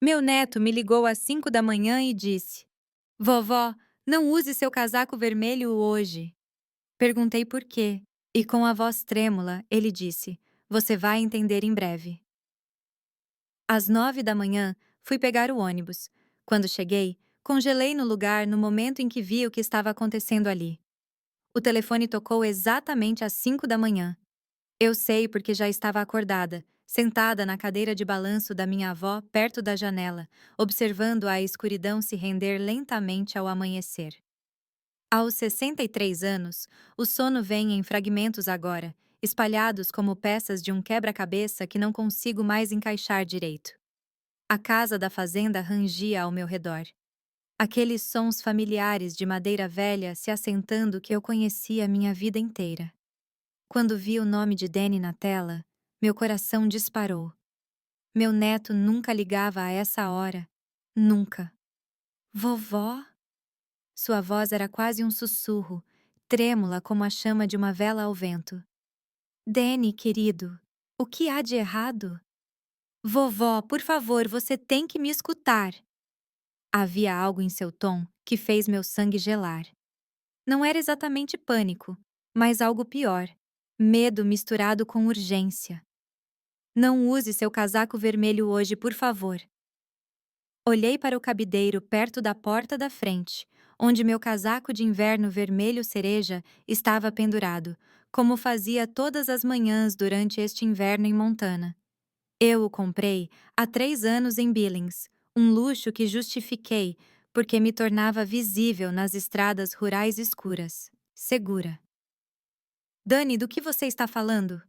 Meu neto me ligou às 5 da manhã e disse: Vovó, não use seu casaco vermelho hoje. Perguntei por quê, e com a voz trêmula, ele disse: Você vai entender em breve. Às 9 da manhã, fui pegar o ônibus. Quando cheguei, congelei no lugar no momento em que vi o que estava acontecendo ali. O telefone tocou exatamente às 5 da manhã. Eu sei porque já estava acordada, sentada na cadeira de balanço da minha avó perto da janela, observando a escuridão se render lentamente ao amanhecer. Aos 63 anos, o sono vem em fragmentos agora, espalhados como peças de um quebra-cabeça que não consigo mais encaixar direito. A casa da fazenda rangia ao meu redor. Aqueles sons familiares de madeira velha se assentando que eu conhecia a minha vida inteira. Quando vi o nome de Danny na tela, meu coração disparou. Meu neto nunca ligava a essa hora. Nunca. Vovó? Sua voz era quase um sussurro, trêmula como a chama de uma vela ao vento. Danny, querido, o que há de errado? Vovó, por favor, você tem que me escutar. Havia algo em seu tom que fez meu sangue gelar. Não era exatamente pânico, mas algo pior. Medo misturado com urgência. Não use seu casaco vermelho hoje, por favor. Olhei para o cabideiro perto da porta da frente, onde meu casaco de inverno vermelho cereja estava pendurado, como fazia todas as manhãs durante este inverno em Montana. Eu o comprei há 3 anos em Billings, um luxo que justifiquei porque me tornava visível nas estradas rurais escuras, segura. Dani, do que você está falando?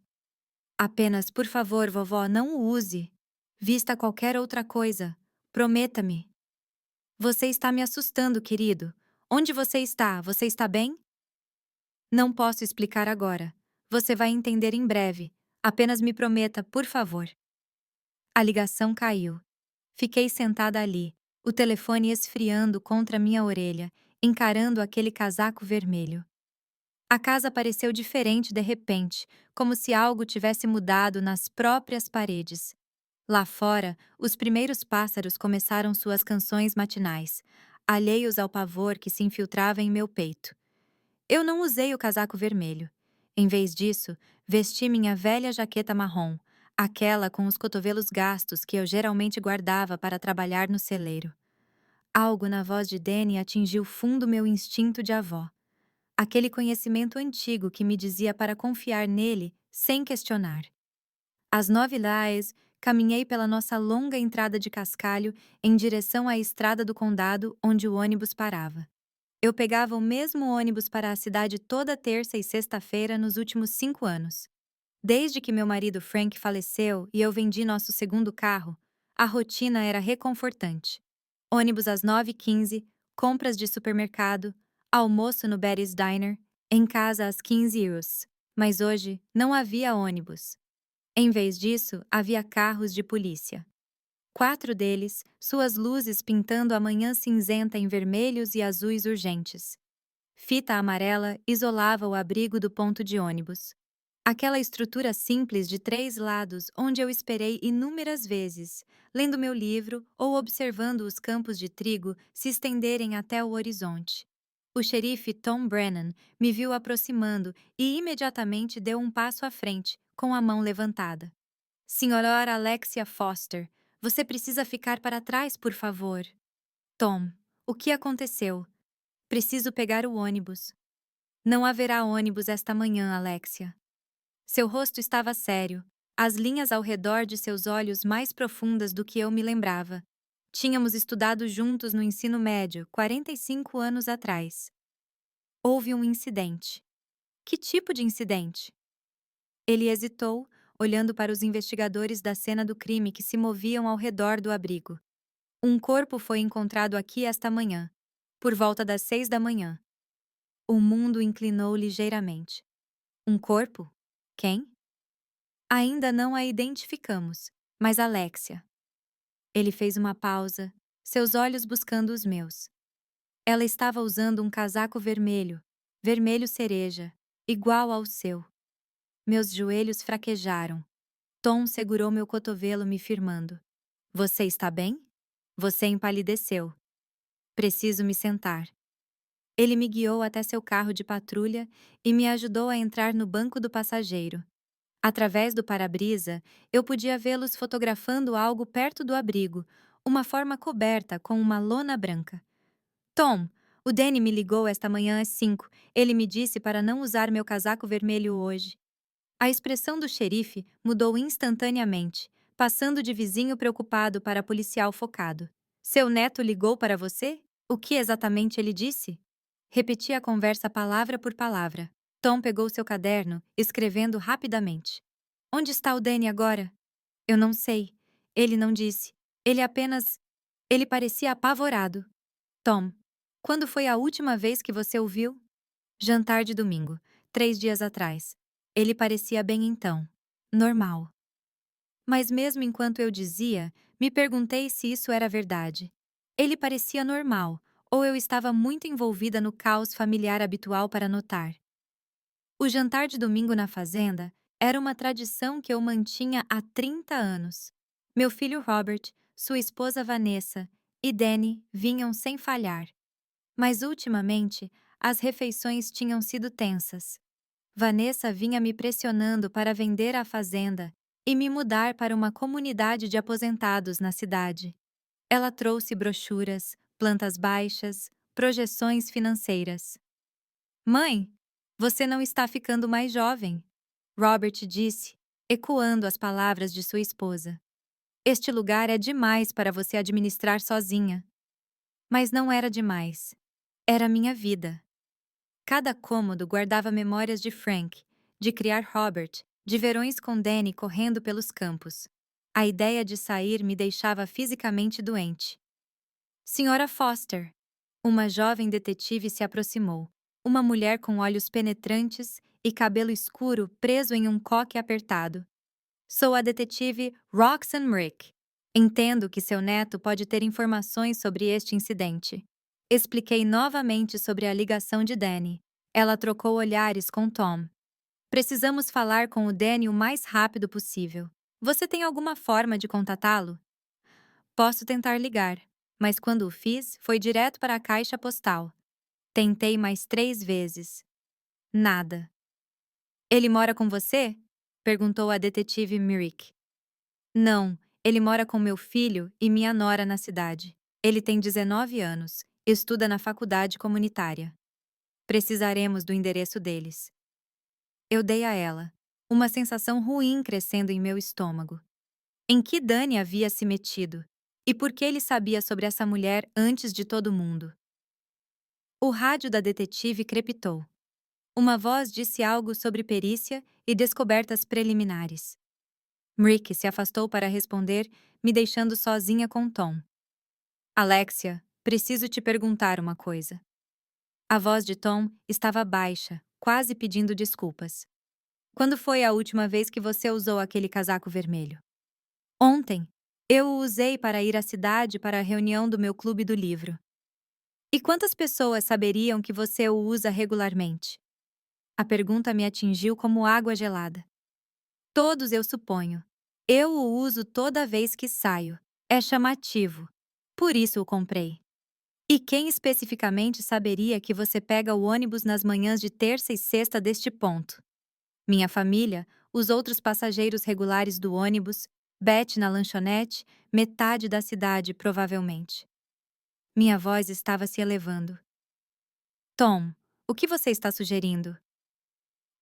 Apenas, por favor, vovó, não o use. Vista qualquer outra coisa. Prometa-me. Você está me assustando, querido. Onde você está? Você está bem? Não posso explicar agora. Você vai entender em breve. Apenas me prometa, por favor. A ligação caiu. Fiquei sentada ali, o telefone esfriando contra minha orelha, encarando aquele casaco vermelho. A casa pareceu diferente de repente, como se algo tivesse mudado nas próprias paredes. Lá fora, os primeiros pássaros começaram suas canções matinais, alheios ao pavor que se infiltrava em meu peito. Eu não usei o casaco vermelho. Em vez disso, vesti minha velha jaqueta marrom, aquela com os cotovelos gastos que eu geralmente guardava para trabalhar no celeiro. Algo na voz de Danny atingiu fundo meu instinto de avó. Aquele conhecimento antigo que me dizia para confiar nele sem questionar. Às 9 caminhei pela nossa longa entrada de cascalho em direção à estrada do condado onde o ônibus parava. Eu pegava o mesmo ônibus para a cidade toda terça e sexta-feira nos últimos 5 anos. Desde que meu marido Frank faleceu e eu vendi nosso segundo carro, a rotina era reconfortante. Ônibus às 9h15, compras de supermercado, almoço no Betty's Diner, em casa às 15 euros. Mas hoje não havia ônibus. Em vez disso, havia carros de polícia. 4 deles, suas luzes pintando a manhã cinzenta em vermelhos e azuis urgentes. Fita amarela isolava o abrigo do ponto de ônibus. Aquela estrutura simples de 3 lados onde eu esperei inúmeras vezes, lendo meu livro ou observando os campos de trigo se estenderem até o horizonte. O xerife Tom Brennan me viu aproximando e imediatamente deu um passo à frente, com a mão levantada. Senhora Alexia Foster, você precisa ficar para trás, por favor. Tom, o que aconteceu? Preciso pegar o ônibus. Não haverá ônibus esta manhã, Alexia. Seu rosto estava sério, as linhas ao redor de seus olhos mais profundas do que eu me lembrava. Tínhamos estudado juntos no ensino médio, 45 anos atrás. Houve um incidente. Que tipo de incidente? Ele hesitou, olhando para os investigadores da cena do crime que se moviam ao redor do abrigo. Um corpo foi encontrado aqui esta manhã, por volta das 6 da manhã. O mundo inclinou ligeiramente. Um corpo? Quem? Ainda não a identificamos, mas Alexia. Ele fez uma pausa, seus olhos buscando os meus. Ela estava usando um casaco vermelho, vermelho cereja, igual ao seu. Meus joelhos fraquejaram. Tom segurou meu cotovelo me firmando. Você está bem? Você empalideceu. Preciso me sentar. Ele me guiou até seu carro de patrulha e me ajudou a entrar no banco do passageiro. Através do para-brisa, eu podia vê-los fotografando algo perto do abrigo, uma forma coberta com uma lona branca. Tom, o Danny me ligou esta manhã às 5. Ele me disse para não usar meu casaco vermelho hoje. A expressão do xerife mudou instantaneamente, passando de vizinho preocupado para policial focado. Seu neto ligou para você? O que exatamente ele disse? Repeti a conversa palavra por palavra. Tom pegou seu caderno, escrevendo rapidamente. Onde está o Danny agora? Eu não sei. Ele não disse. Ele apenas. Ele parecia apavorado. Tom, quando foi a última vez que você o viu? Jantar de domingo, 3 dias atrás. Ele parecia bem então. Normal. Mas mesmo enquanto eu dizia, me perguntei se isso era verdade. Ele parecia normal, ou eu estava muito envolvida no caos familiar habitual para notar. O jantar de domingo na fazenda era uma tradição que eu mantinha há 30 anos. Meu filho Robert, sua esposa Vanessa e Danny vinham sem falhar. Mas ultimamente, as refeições tinham sido tensas. Vanessa vinha me pressionando para vender a fazenda e me mudar para uma comunidade de aposentados na cidade. Ela trouxe brochuras, plantas baixas, projeções financeiras. Mãe, você não está ficando mais jovem, Robert disse, ecoando as palavras de sua esposa. Este lugar é demais para você administrar sozinha. Mas não era demais. Era minha vida. Cada cômodo guardava memórias de Frank, de criar Robert, de verões com Danny correndo pelos campos. A ideia de sair me deixava fisicamente doente. Senhora Foster. Uma jovem detetive se aproximou. Uma mulher com olhos penetrantes e cabelo escuro preso em um coque apertado. Sou a detetive Roxanne Rick. Entendo que seu neto pode ter informações sobre este incidente. Expliquei novamente sobre a ligação de Danny. Ela trocou olhares com Tom. Precisamos falar com o Danny o mais rápido possível. Você tem alguma forma de contatá-lo? Posso tentar ligar, mas quando o fiz, foi direto para a caixa postal. Tentei mais 3 vezes. Nada. Ele mora com você? Perguntou a detetive Myrick. Não, ele mora com meu filho e minha nora na cidade. Ele tem 19 anos, estuda na faculdade comunitária. Precisaremos do endereço deles. Eu dei a ela, uma sensação ruim crescendo em meu estômago. Em que Danny havia se metido? E por que ele sabia sobre essa mulher antes de todo mundo? O rádio da detetive crepitou. Uma voz disse algo sobre perícia e descobertas preliminares. Rick se afastou para responder, me deixando sozinha com Tom. Alexia, preciso te perguntar uma coisa. A voz de Tom estava baixa, quase pedindo desculpas. Quando foi a última vez que você usou aquele casaco vermelho? Ontem. Eu o usei para ir à cidade para a reunião do meu clube do livro. E quantas pessoas saberiam que você o usa regularmente? A pergunta me atingiu como água gelada. Todos, eu suponho. Eu o uso toda vez que saio. É chamativo. Por isso o comprei. E quem especificamente saberia que você pega o ônibus nas manhãs de terça e sexta deste ponto? Minha família, os outros passageiros regulares do ônibus, Beth na lanchonete, metade da cidade, provavelmente. Minha voz estava se elevando. Tom, o que você está sugerindo?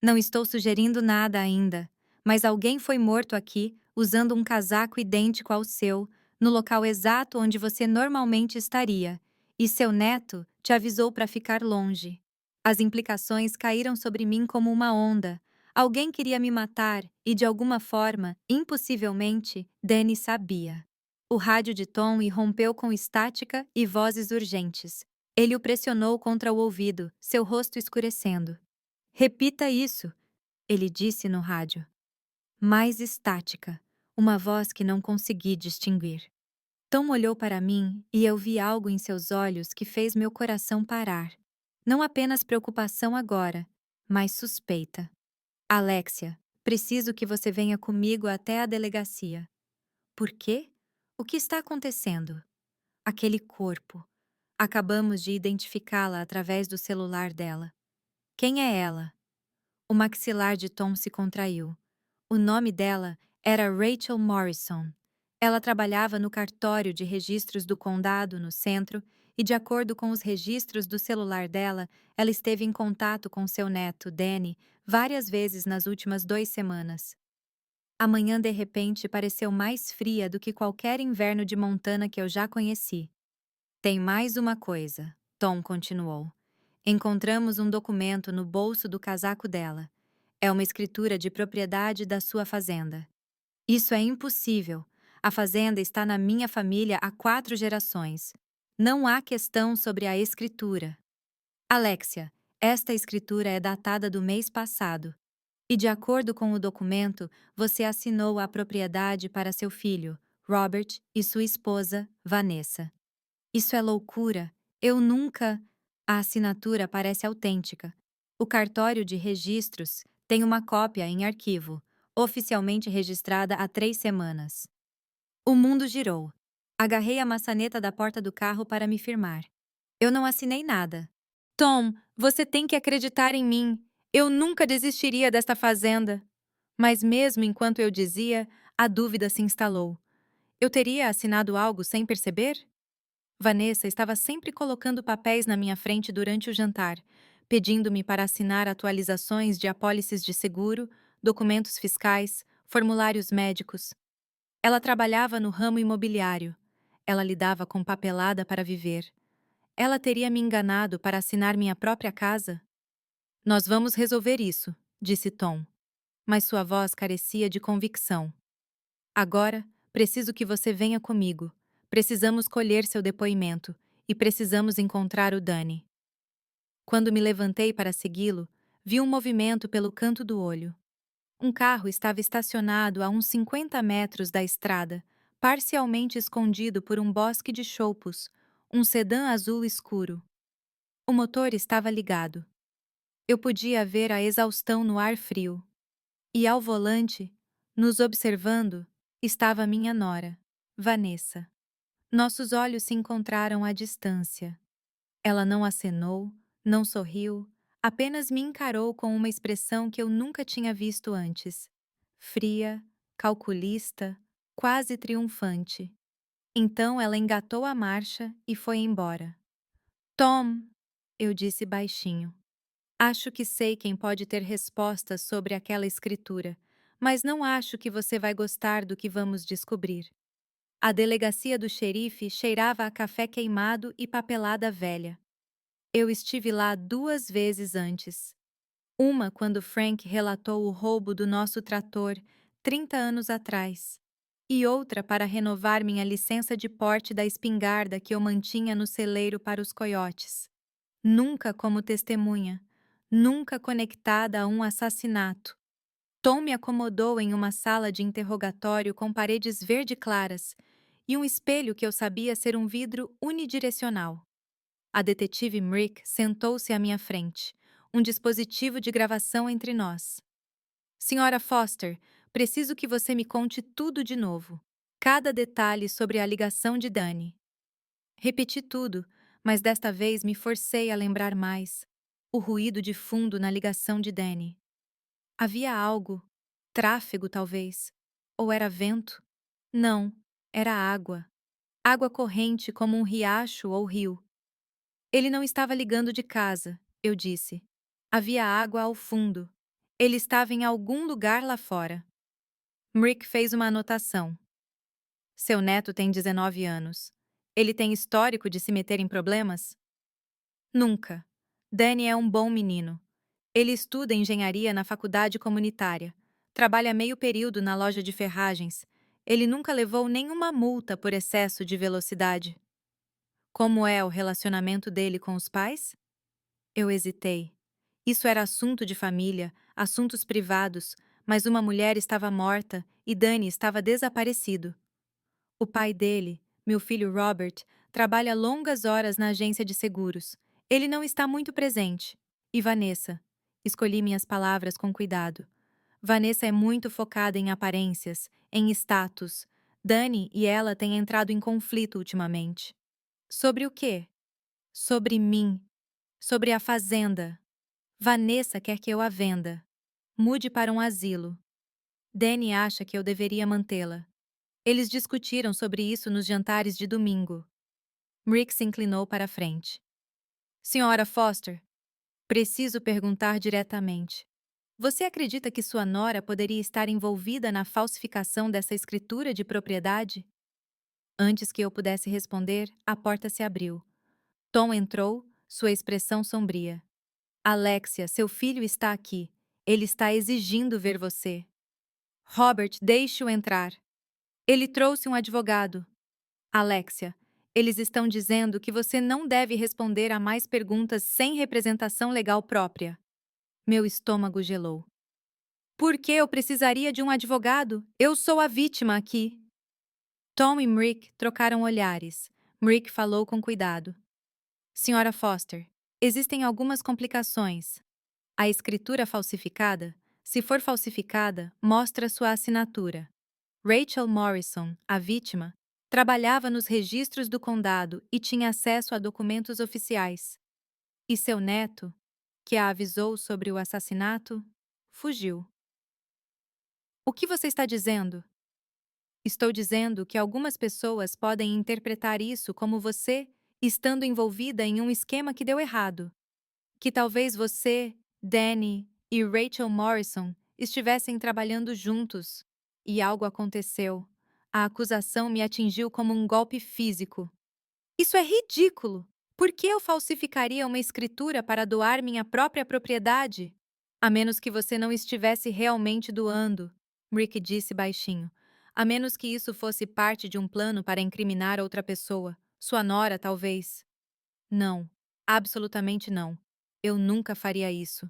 Não estou sugerindo nada ainda, mas alguém foi morto aqui usando um casaco idêntico ao seu, no local exato onde você normalmente estaria, e seu neto te avisou para ficar longe. As implicações caíram sobre mim como uma onda. Alguém queria me matar e, de alguma forma, impossivelmente, Danny sabia. O rádio de Tom irrompeu com estática e vozes urgentes. Ele o pressionou contra o ouvido, seu rosto escurecendo. Repita isso, ele disse no rádio. Mais estática, uma voz que não consegui distinguir. Tom olhou para mim e eu vi algo em seus olhos que fez meu coração parar. Não apenas preocupação agora, mas suspeita. Alexia, preciso que você venha comigo até a delegacia. Por quê? O que está acontecendo? Aquele corpo. Acabamos de identificá-la através do celular dela. Quem é ela? O maxilar de Tom se contraiu. O nome dela era Rachel Morrison. Ela trabalhava no cartório de registros do condado, no centro, e, de acordo com os registros do celular dela, ela esteve em contato com seu neto, Danny, várias vezes nas últimas 2 semanas. A manhã, de repente, pareceu mais fria do que qualquer inverno de Montana que eu já conheci. Tem mais uma coisa, Tom continuou. Encontramos um documento no bolso do casaco dela. É uma escritura de propriedade da sua fazenda. Isso é impossível. A fazenda está na minha família há 4 gerações. Não há questão sobre a escritura. Alexia, esta escritura é datada do mês passado. E, de acordo com o documento, você assinou a propriedade para seu filho, Robert, e sua esposa, Vanessa. Isso é loucura. Eu nunca. A assinatura parece autêntica. O cartório de registros tem uma cópia em arquivo, oficialmente registrada há 3 semanas. O mundo girou. Agarrei a maçaneta da porta do carro para me firmar. Eu não assinei nada. Tom, você tem que acreditar em mim. Eu nunca desistiria desta fazenda. Mas mesmo enquanto eu dizia, a dúvida se instalou. Eu teria assinado algo sem perceber? Vanessa estava sempre colocando papéis na minha frente durante o jantar, pedindo-me para assinar atualizações de apólices de seguro, documentos fiscais, formulários médicos. Ela trabalhava no ramo imobiliário. Ela lidava com papelada para viver. Ela teria me enganado para assinar minha própria casa? Nós vamos resolver isso, disse Tom, mas sua voz carecia de convicção. Agora, preciso que você venha comigo. Precisamos colher seu depoimento e precisamos encontrar o Danny. Quando me levantei para segui-lo, vi um movimento pelo canto do olho. Um carro estava estacionado a uns 50 metros da estrada, parcialmente escondido por um bosque de choupos, um sedã azul escuro. O motor estava ligado. Eu podia ver a exaustão no ar frio. E ao volante, nos observando, estava minha nora, Vanessa. Nossos olhos se encontraram à distância. Ela não acenou, não sorriu, apenas me encarou com uma expressão que eu nunca tinha visto antes. Fria, calculista, quase triunfante. Então ela engatou a marcha e foi embora. Tom, eu disse baixinho. Acho que sei quem pode ter respostas sobre aquela escritura, mas não acho que você vai gostar do que vamos descobrir. A delegacia do xerife cheirava a café queimado e papelada velha. Eu estive lá 2 vezes antes. Uma quando Frank relatou o roubo do nosso trator 30 anos atrás, e outra para renovar minha licença de porte da espingarda que eu mantinha no celeiro para os coiotes. Nunca como testemunha, nunca conectada a um assassinato. Tom me acomodou em uma sala de interrogatório com paredes verde claras e um espelho que eu sabia ser um vidro unidirecional. A detetive Mrick sentou-se à minha frente, um dispositivo de gravação entre nós. Senhora Foster, preciso que você me conte tudo de novo. Cada detalhe sobre a ligação de Danny. Repeti tudo, mas desta vez me forcei a lembrar mais. O ruído de fundo na ligação de Danny. Havia algo. Tráfego, talvez. Ou era vento? Não, era água. Água corrente como um riacho ou rio. Ele não estava ligando de casa, eu disse. Havia água ao fundo. Ele estava em algum lugar lá fora. Mrick fez uma anotação. Seu neto tem 19 anos. Ele tem histórico de se meter em problemas? Nunca. Danny é um bom menino. Ele estuda engenharia na faculdade comunitária. Trabalha meio período na loja de ferragens. Ele nunca levou nenhuma multa por excesso de velocidade. Como é o relacionamento dele com os pais? Eu hesitei. Isso era assunto de família, assuntos privados, mas uma mulher estava morta e Danny estava desaparecido. O pai dele, meu filho Robert, trabalha longas horas na agência de seguros. Ele não está muito presente. E Vanessa? Escolhi minhas palavras com cuidado. Vanessa é muito focada em aparências, em status. Danny e ela têm entrado em conflito ultimamente. Sobre o quê? Sobre mim. Sobre a fazenda. Vanessa quer que eu a venda. Mude para um asilo. Danny acha que eu deveria mantê-la. Eles discutiram sobre isso nos jantares de domingo. Rick se inclinou para a frente. Senhora Foster, preciso perguntar diretamente. Você acredita que sua nora poderia estar envolvida na falsificação dessa escritura de propriedade? Antes que eu pudesse responder, a porta se abriu. Tom entrou, sua expressão sombria. Alexia, seu filho está aqui. Ele está exigindo ver você. Robert, deixe-o entrar. Ele trouxe um advogado. Alexia, eles estão dizendo que você não deve responder a mais perguntas sem representação legal própria. Meu estômago gelou. Por que eu precisaria de um advogado? Eu sou a vítima aqui. Tom e Rick trocaram olhares. Rick falou com cuidado. Senhora Foster, existem algumas complicações. A escritura falsificada, se for falsificada, mostra sua assinatura. Rachel Morrison, a vítima, trabalhava nos registros do condado e tinha acesso a documentos oficiais. E seu neto, que a avisou sobre o assassinato, fugiu. O que você está dizendo? Estou dizendo que algumas pessoas podem interpretar isso como você estando envolvida em um esquema que deu errado. Que talvez você, Danny e Rachel Morrison estivessem trabalhando juntos. E algo aconteceu. A acusação me atingiu como um golpe físico. Isso é ridículo! Por que eu falsificaria uma escritura para doar minha própria propriedade? A menos que você não estivesse realmente doando, Rick disse baixinho. A menos que isso fosse parte de um plano para incriminar outra pessoa. Sua nora, talvez. Não. Absolutamente não. Eu nunca faria isso.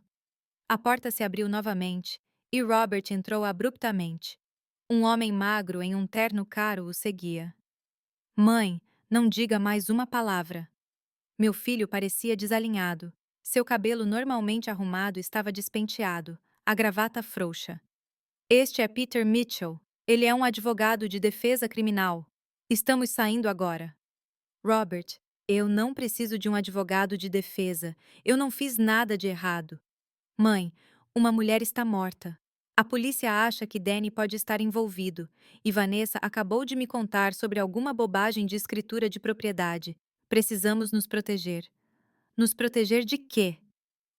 A porta se abriu novamente e Robert entrou abruptamente. Um homem magro em um terno caro o seguia. Mãe, não diga mais uma palavra. Meu filho parecia desalinhado. Seu cabelo normalmente arrumado estava despenteado, a gravata frouxa. Este é Peter Mitchell. Ele é um advogado de defesa criminal. Estamos saindo agora. Robert, eu não preciso de um advogado de defesa. Eu não fiz nada de errado. Mãe, uma mulher está morta. A polícia acha que Danny pode estar envolvido, e Vanessa acabou de me contar sobre alguma bobagem de escritura de propriedade. Precisamos nos proteger. Nos proteger de quê?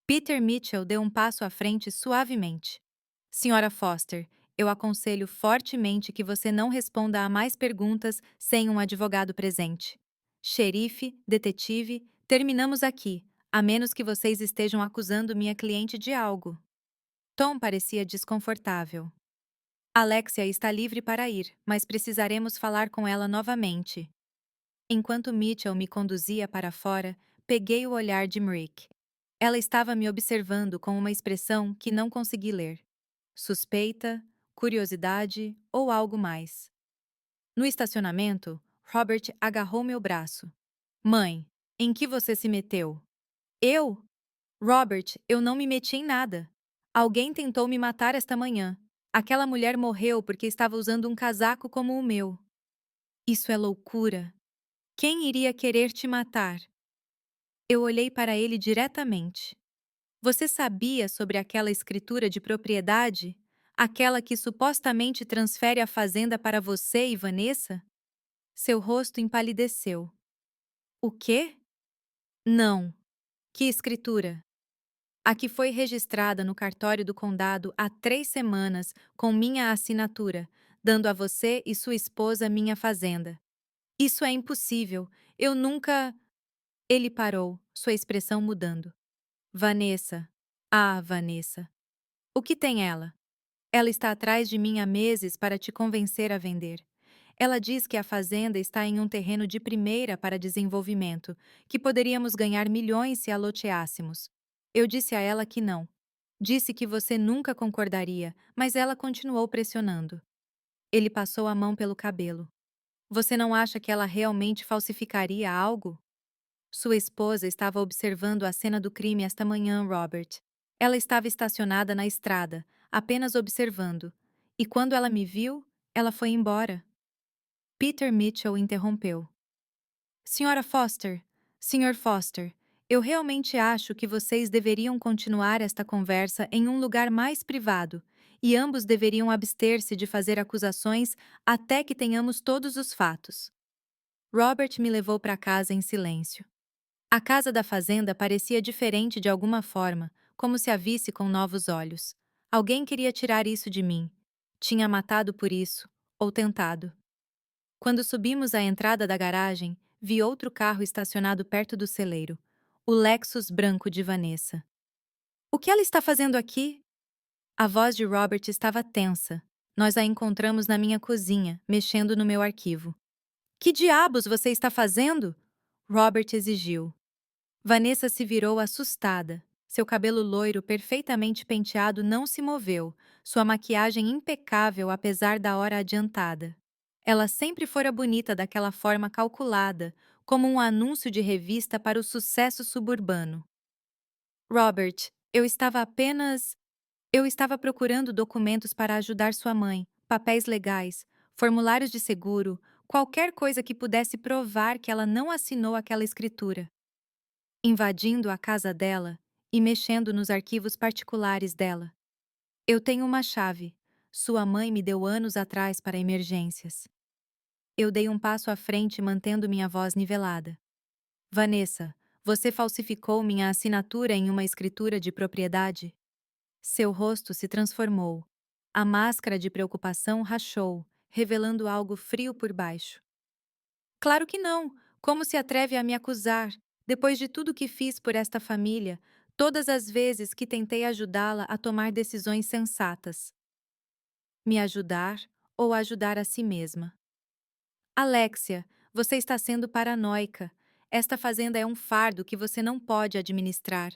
Peter Mitchell deu um passo à frente suavemente. Senhora Foster, eu aconselho fortemente que você não responda a mais perguntas sem um advogado presente. Xerife, detetive, terminamos aqui, a menos que vocês estejam acusando minha cliente de algo. Tom parecia desconfortável. Alexia está livre para ir, mas precisaremos falar com ela novamente. Enquanto Mitchell me conduzia para fora, peguei o olhar de Rick. Ela estava me observando com uma expressão que não consegui ler. Suspeita, curiosidade ou algo mais. No estacionamento, Robert agarrou meu braço. Mãe, em que você se meteu? Eu? Robert, eu não me meti em nada. Alguém tentou me matar esta manhã. Aquela mulher morreu porque estava usando um casaco como o meu. Isso é loucura. Quem iria querer te matar? Eu olhei para ele diretamente. Você sabia sobre aquela escritura de propriedade? Aquela que supostamente transfere a fazenda para você e Vanessa? Seu rosto empalideceu. O quê? Não. Que escritura? A que foi registrada no cartório do condado há 3 semanas com minha assinatura, dando a você e sua esposa minha fazenda. Isso é impossível. Eu nunca... Ele parou, sua expressão mudando. Vanessa. Ah, Vanessa. O que tem ela? Ela está atrás de mim há meses para te convencer a vender. Ela diz que a fazenda está em um terreno de primeira para desenvolvimento, que poderíamos ganhar milhões se a loteássemos. Eu disse a ela que não. Disse que você nunca concordaria, mas ela continuou pressionando. Ele passou a mão pelo cabelo. Você não acha que ela realmente falsificaria algo? Sua esposa estava observando a cena do crime esta manhã, Robert. Ela estava estacionada na estrada, apenas observando. E quando ela me viu, ela foi embora. Peter Mitchell interrompeu. Senhora Foster, Sr. Foster, eu realmente acho que vocês deveriam continuar esta conversa em um lugar mais privado, e ambos deveriam abster-se de fazer acusações até que tenhamos todos os fatos. Robert me levou para casa em silêncio. A casa da fazenda parecia diferente de alguma forma, como se a visse com novos olhos. Alguém queria tirar isso de mim. Tinha matado por isso, ou tentado. Quando subimos à entrada da garagem, vi outro carro estacionado perto do celeiro. O Lexus branco de Vanessa. O que ela está fazendo aqui? A voz de Robert estava tensa. Nós a encontramos na minha cozinha, mexendo no meu arquivo. Que diabos você está fazendo? Robert exigiu. Vanessa se virou assustada. Seu cabelo loiro perfeitamente penteado não se moveu, sua maquiagem impecável apesar da hora adiantada. Ela sempre fora bonita daquela forma calculada, como um anúncio de revista para o sucesso suburbano. Robert, eu estava procurando documentos para ajudar sua mãe, papéis legais, formulários de seguro, qualquer coisa que pudesse provar que ela não assinou aquela escritura. Invadindo a casa dela e mexendo nos arquivos particulares dela. Eu tenho uma chave. Sua mãe me deu anos atrás para emergências. Eu dei um passo à frente mantendo minha voz nivelada. Vanessa, você falsificou minha assinatura em uma escritura de propriedade? Seu rosto se transformou. A máscara de preocupação rachou, revelando algo frio por baixo. Claro que não! Como se atreve a me acusar, depois de tudo que fiz por esta família, todas as vezes que tentei ajudá-la a tomar decisões sensatas? Me ajudar ou ajudar a si mesma? Alexia, você está sendo paranoica. Esta fazenda é um fardo que você não pode administrar.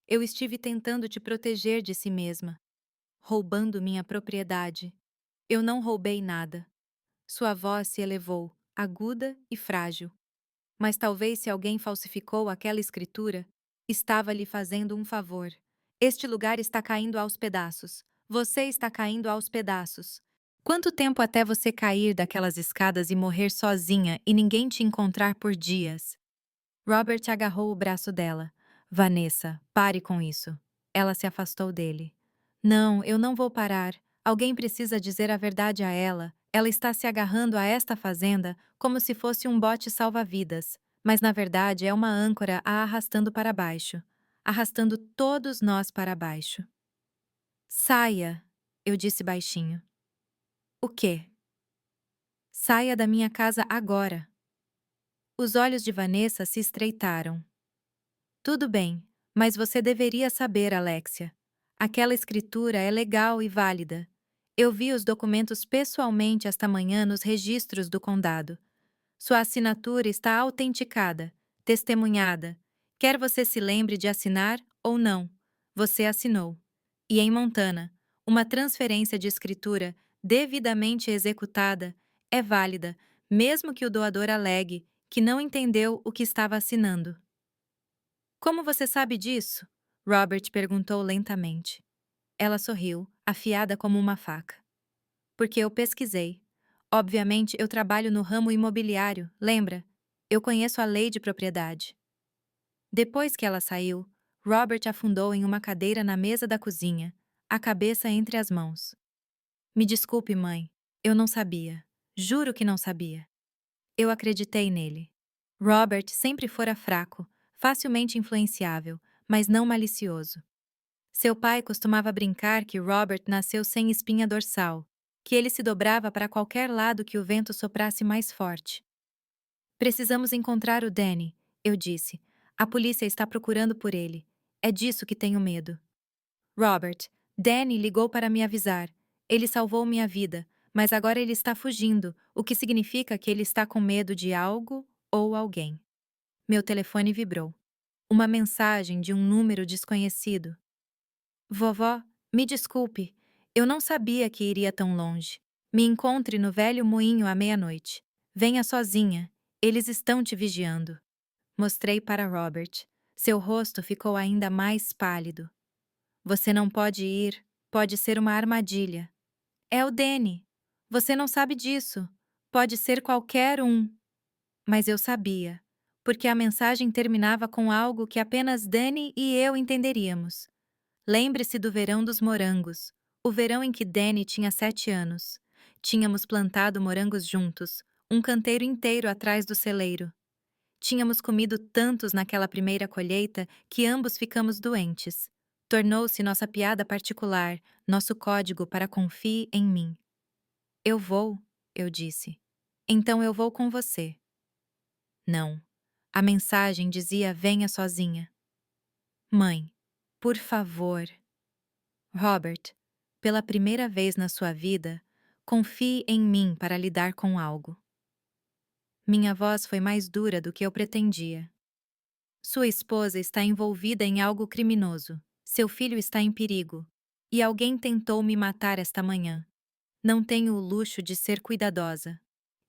Eu estive tentando te proteger de si mesma, roubando minha propriedade. Eu não roubei nada. Sua voz se elevou, aguda e frágil. Mas talvez se alguém falsificou aquela escritura, estava lhe fazendo um favor. Este lugar está caindo aos pedaços. Você está caindo aos pedaços. Quanto tempo até você cair daquelas escadas e morrer sozinha e ninguém te encontrar por dias? Robert agarrou o braço dela. Vanessa, pare com isso. Ela se afastou dele. Não, eu não vou parar. Alguém precisa dizer a verdade a ela. Ela está se agarrando a esta fazenda como se fosse um bote salva-vidas, mas na verdade é uma âncora a arrastando para baixo, arrastando todos nós para baixo. Saia, eu disse baixinho. O quê? Saia da minha casa agora. Os olhos de Vanessa se estreitaram. Tudo bem, mas você deveria saber, Alexia. Aquela escritura é legal e válida. Eu vi os documentos pessoalmente esta manhã nos registros do condado. Sua assinatura está autenticada, testemunhada. Quer você se lembre de assinar ou não, você assinou. E em Montana, uma transferência de escritura devidamente executada é válida, mesmo que o doador alegue que não entendeu o que estava assinando. Como você sabe disso? Robert perguntou lentamente. Ela sorriu, afiada como uma faca. Porque eu pesquisei. Obviamente, eu trabalho no ramo imobiliário, lembra? Eu conheço a lei de propriedade. Depois que ela saiu, Robert afundou em uma cadeira na mesa da cozinha, a cabeça entre as mãos. Me desculpe, mãe. Eu não sabia. Juro que não sabia. Eu acreditei nele. Robert sempre fora fraco, facilmente influenciável, mas não malicioso. Seu pai costumava brincar que Robert nasceu sem espinha dorsal, que ele se dobrava para qualquer lado que o vento soprasse mais forte. Precisamos encontrar o Danny, eu disse. A polícia está procurando por ele. É disso que tenho medo. Robert, Danny ligou para me avisar. Ele salvou minha vida, mas agora ele está fugindo, o que significa que ele está com medo de algo ou alguém. Meu telefone vibrou. Uma mensagem de um número desconhecido. Vovó, me desculpe. Eu não sabia que iria tão longe. Me encontre no velho moinho à meia-noite. Venha sozinha. Eles estão te vigiando. Mostrei para Robert. Seu rosto ficou ainda mais pálido. Você não pode ir. Pode ser uma armadilha. É o Danny. Você não sabe disso. Pode ser qualquer um. Mas eu sabia. porque a mensagem terminava com algo que apenas Danny e eu entenderíamos. Lembre-se do verão dos morangos, o verão em que Danny tinha 7 anos. Tínhamos plantado morangos juntos, um canteiro inteiro atrás do celeiro. Tínhamos comido tantos naquela primeira colheita que ambos ficamos doentes. Tornou-se nossa piada particular, nosso código para confie em mim. Eu vou, eu disse. Então eu vou com você. Não. A mensagem dizia: venha sozinha. Mãe, por favor. Robert, pela primeira vez na sua vida, confie em mim para lidar com algo. Minha voz foi mais dura do que eu pretendia. Sua esposa está envolvida em algo criminoso. Seu filho está em perigo. E alguém tentou me matar esta manhã. Não tenho o luxo de ser cuidadosa.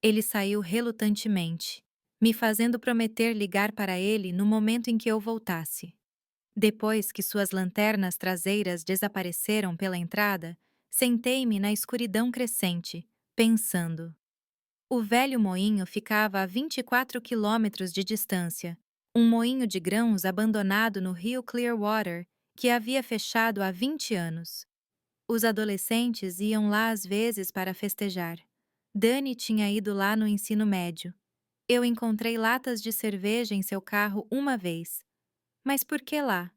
Ele saiu relutantemente, me fazendo prometer ligar para ele no momento em que eu voltasse. Depois que suas lanternas traseiras desapareceram pela entrada, sentei-me na escuridão crescente, pensando. O velho moinho ficava a 24 quilômetros de distância, um moinho de grãos abandonado no rio Clearwater, que havia fechado há 20 anos. Os adolescentes iam lá às vezes para festejar. Danny tinha ido lá no ensino médio. Eu encontrei latas de cerveja em seu carro uma vez. Mas por que lá?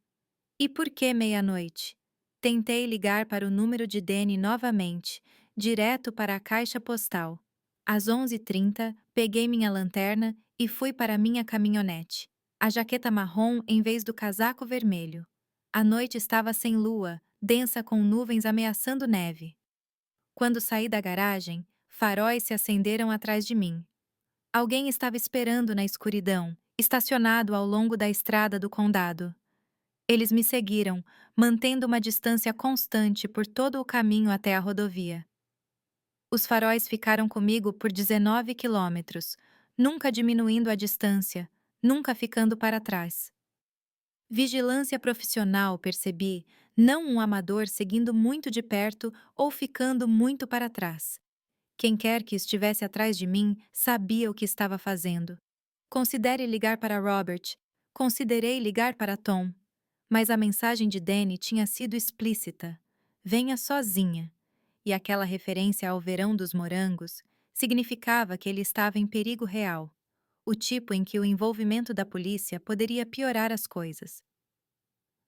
E por que meia-noite? Tentei ligar para o número de Danny novamente, direto para a caixa postal. Às 11h30, peguei minha lanterna e fui para minha caminhonete. A jaqueta marrom em vez do casaco vermelho. A noite estava sem lua, densa com nuvens ameaçando neve. Quando saí da garagem, faróis se acenderam atrás de mim. Alguém estava esperando na escuridão, estacionado ao longo da estrada do condado. Eles me seguiram, mantendo uma distância constante por todo o caminho até a rodovia. Os faróis ficaram comigo por 19 quilômetros, nunca diminuindo a distância, nunca ficando para trás. Vigilância profissional, percebi, não um amador seguindo muito de perto ou ficando muito para trás. Quem quer que estivesse atrás de mim sabia o que estava fazendo. Considere ligar para Robert. Considerei ligar para Tom. Mas a mensagem de Danny tinha sido explícita. Venha sozinha. E aquela referência ao verão dos morangos significava que ele estava em perigo real. O tipo em que o envolvimento da polícia poderia piorar as coisas.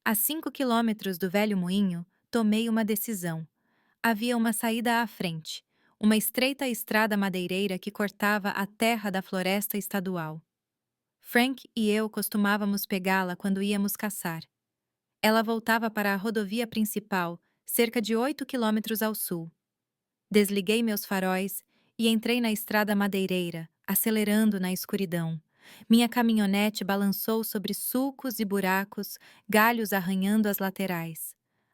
A 5 quilômetros do velho moinho, tomei uma decisão. Havia uma saída à frente, uma estreita estrada madeireira que cortava a terra da floresta estadual. Frank e eu costumávamos pegá-la quando íamos caçar. Ela voltava para a rodovia principal, cerca de 8 quilômetros ao sul. Desliguei meus faróis e entrei na estrada madeireira, acelerando na escuridão. Minha caminhonete balançou sobre sulcos e buracos, galhos arranhando as laterais.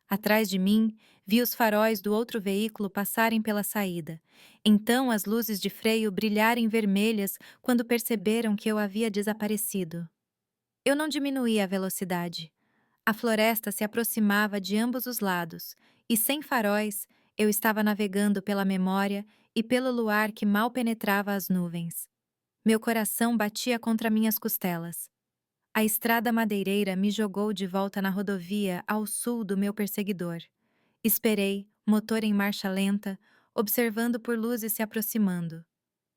Atrás de mim, vi os faróis do outro veículo passarem pela saída. Então as luzes de freio brilharem vermelhas quando perceberam que eu havia desaparecido. Eu não diminuí a velocidade. A floresta se aproximava de ambos os lados, e sem faróis, eu estava navegando pela memória e pelo luar que mal penetrava as nuvens. Meu coração batia contra minhas costelas. A estrada madeireira me jogou de volta na rodovia ao sul do meu perseguidor. Esperei, motor em marcha lenta, observando por luzes se aproximando.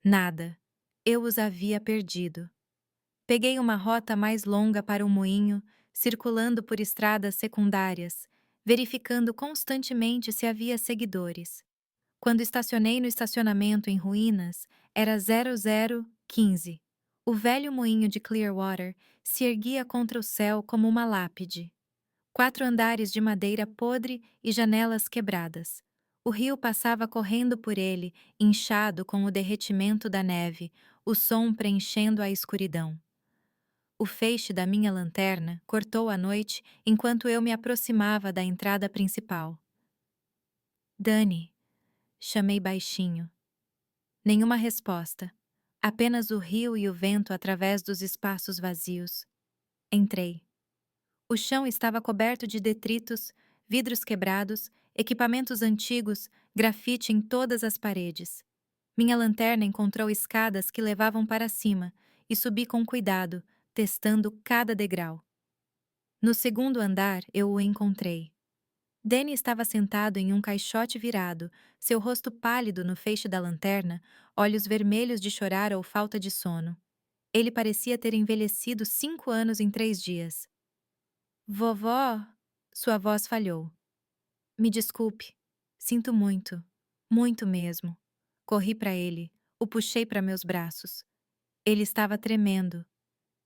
Nada. Eu os havia perdido. Peguei uma rota mais longa para o moinho, circulando por estradas secundárias, verificando constantemente se havia seguidores. Quando estacionei no estacionamento em ruínas, era 0015. O velho moinho de Clearwater se erguia contra o céu como uma lápide. 4 andares de madeira podre e janelas quebradas. O rio passava correndo por ele, inchado com o derretimento da neve, o som preenchendo a escuridão. O feixe da minha lanterna cortou a noite enquanto eu me aproximava da entrada principal. Danny, chamei baixinho. Nenhuma resposta. Apenas o rio e o vento através dos espaços vazios. Entrei. O chão estava coberto de detritos, vidros quebrados, equipamentos antigos, grafite em todas as paredes. Minha lanterna encontrou escadas que levavam para cima, e subi com cuidado, testando cada degrau. No segundo andar, eu o encontrei. Danny estava sentado em um caixote virado, seu rosto pálido no feixe da lanterna, olhos vermelhos de chorar ou falta de sono. Ele parecia ter envelhecido 5 anos em 3 dias. Vovó, sua voz falhou. Me desculpe. Sinto muito. Muito mesmo. Corri para ele, o puxei para meus braços. Ele estava tremendo.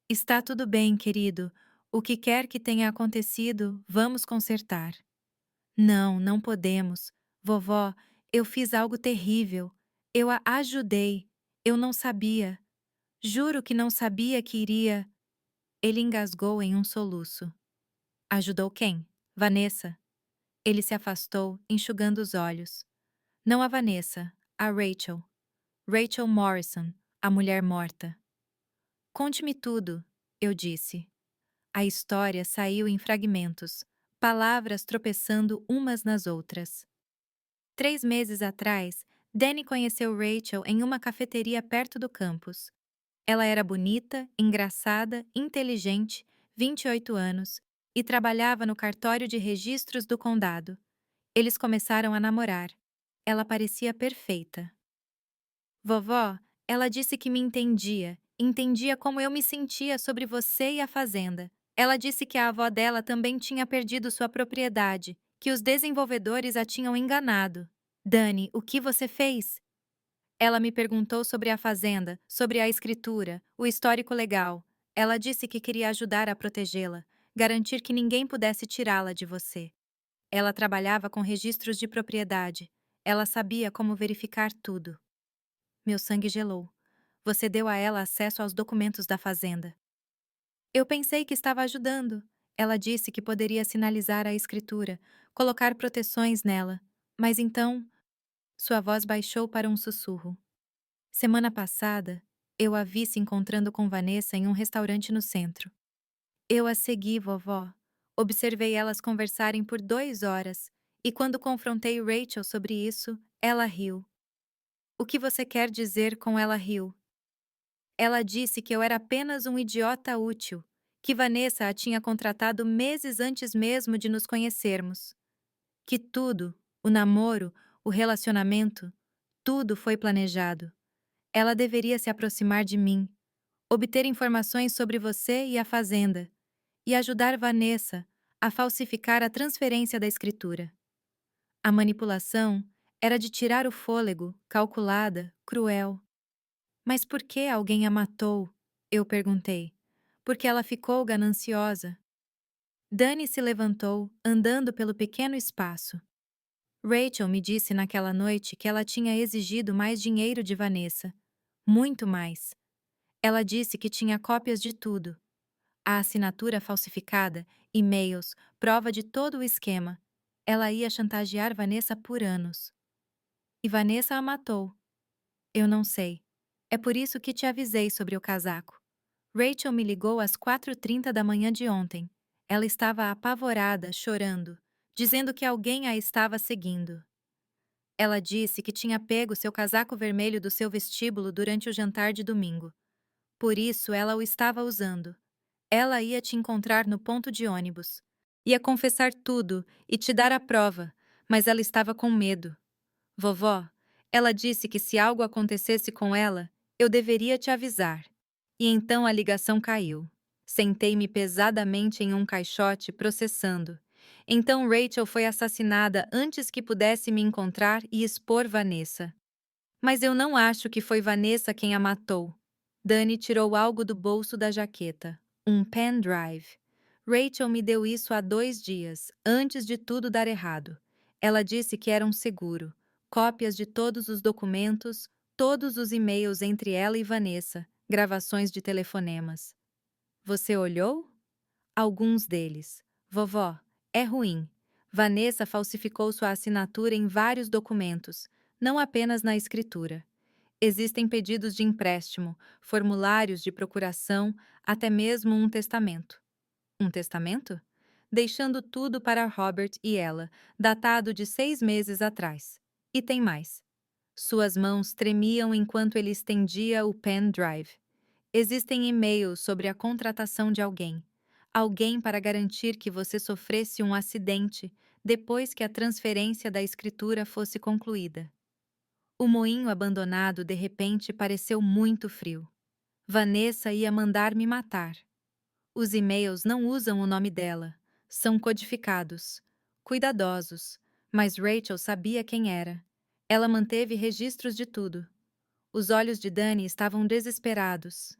Está tudo bem, querido. O que quer que tenha acontecido, vamos consertar. Não, não podemos. Vovó, eu fiz algo terrível. Eu a ajudei. Eu não sabia. Juro que não sabia que iria. Ele engasgou em um soluço. Ajudou quem? Vanessa. Ele se afastou, enxugando os olhos. Não a Vanessa, a Rachel. Rachel Morrison, a mulher morta. Conte-me tudo, eu disse. A história saiu em fragmentos, palavras tropeçando umas nas outras. 3 meses atrás, Danny conheceu Rachel em uma cafeteria perto do campus. Ela era bonita, engraçada, inteligente, 28 anos, e trabalhava no cartório de registros do condado. Eles começaram a namorar. Ela parecia perfeita. Vovó, ela disse que me entendia como eu me sentia sobre você e a fazenda. Ela disse que a avó dela também tinha perdido sua propriedade, que os desenvolvedores a tinham enganado. Dani, o que você fez? Ela me perguntou sobre a fazenda, sobre a escritura, o histórico legal. Ela disse que queria ajudar a protegê-la, garantir que ninguém pudesse tirá-la de você. Ela trabalhava com registros de propriedade. Ela sabia como verificar tudo. Meu sangue gelou. Você deu a ela acesso aos documentos da fazenda. Eu pensei que estava ajudando. Ela disse que poderia sinalizar a escritura, colocar proteções nela. Mas então, sua voz baixou para um sussurro. Semana passada, eu a vi se encontrando com Vanessa em um restaurante no centro. Eu a segui, vovó. Observei elas conversarem por 2 horas, e quando confrontei Rachel sobre isso, ela riu. O que você quer dizer com ela riu? Ela disse que eu era apenas um idiota útil, que Vanessa a tinha contratado meses antes mesmo de nos conhecermos. Que tudo, o namoro, o relacionamento, tudo foi planejado. Ela deveria se aproximar de mim, obter informações sobre você e a fazenda, e ajudar Vanessa a falsificar a transferência da escritura. A manipulação era de tirar o fôlego, calculada, cruel. Mas por que alguém a matou? Eu perguntei. Porque ela ficou gananciosa. Dani se levantou, andando pelo pequeno espaço. Rachel me disse naquela noite que ela tinha exigido mais dinheiro de Vanessa. Muito mais. Ela disse que tinha cópias de tudo. A assinatura falsificada, e-mails, prova de todo o esquema. Ela ia chantagear Vanessa por anos. E Vanessa a matou. Eu não sei. É por isso que te avisei sobre o casaco. Rachel me ligou às 4h30 da manhã de ontem. Ela estava apavorada, chorando, dizendo que alguém a estava seguindo. Ela disse que tinha pego seu casaco vermelho do seu vestíbulo durante o jantar de domingo. Por isso ela o estava usando. Ela ia te encontrar no ponto de ônibus. Ia confessar tudo e te dar a prova, mas ela estava com medo. Vovó, ela disse que se algo acontecesse com ela, eu deveria te avisar. E então a ligação caiu. Sentei-me pesadamente em um caixote, processando. Então Rachel foi assassinada antes que pudesse me encontrar e expor Vanessa. Mas eu não acho que foi Vanessa quem a matou. Dani tirou algo do bolso da jaqueta. Um pendrive. Rachel me deu isso há 2 dias, antes de tudo dar errado. Ela disse que era um seguro. Cópias de todos os documentos, todos os e-mails entre ela e Vanessa, gravações de telefonemas. Você olhou? Alguns deles. Vovó, é ruim. Vanessa falsificou sua assinatura em vários documentos, não apenas na escritura. Existem pedidos de empréstimo, formulários de procuração, até mesmo um testamento. Um testamento? Deixando tudo para Robert e ela, datado de 6 meses atrás. E tem mais. Suas mãos tremiam enquanto ele estendia o pendrive. Existem e-mails sobre a contratação de alguém. Alguém para garantir que você sofresse um acidente depois que a transferência da escritura fosse concluída. O moinho abandonado de repente pareceu muito frio. Vanessa ia mandar me matar. Os e-mails não usam o nome dela. São codificados, cuidadosos, mas Rachel sabia quem era. Ela manteve registros de tudo. Os olhos de Dani estavam desesperados.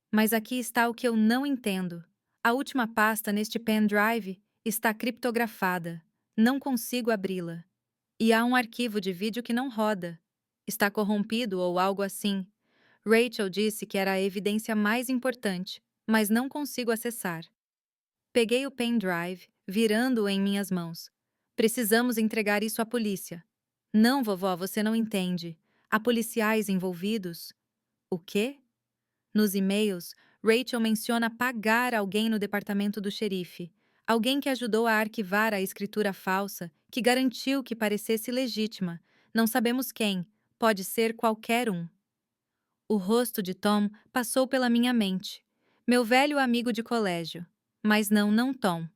Mas aqui está o que eu não entendo. A última pasta neste pendrive está criptografada. Não consigo abri-la. E há um arquivo de vídeo que não roda. Está corrompido ou algo assim. Rachel disse que era a evidência mais importante, mas não consigo acessar. Peguei o pendrive, virando-o em minhas mãos. Precisamos entregar isso à polícia. Não, vovó, você não entende. Há policiais envolvidos. O quê? Nos e-mails, Rachel menciona pagar alguém no departamento do xerife. Alguém que ajudou a arquivar a escritura falsa, que garantiu que parecesse legítima. Não sabemos quem. Pode ser qualquer um. O rosto de Tom passou pela minha mente. Meu velho amigo de colégio. Mas não Tom.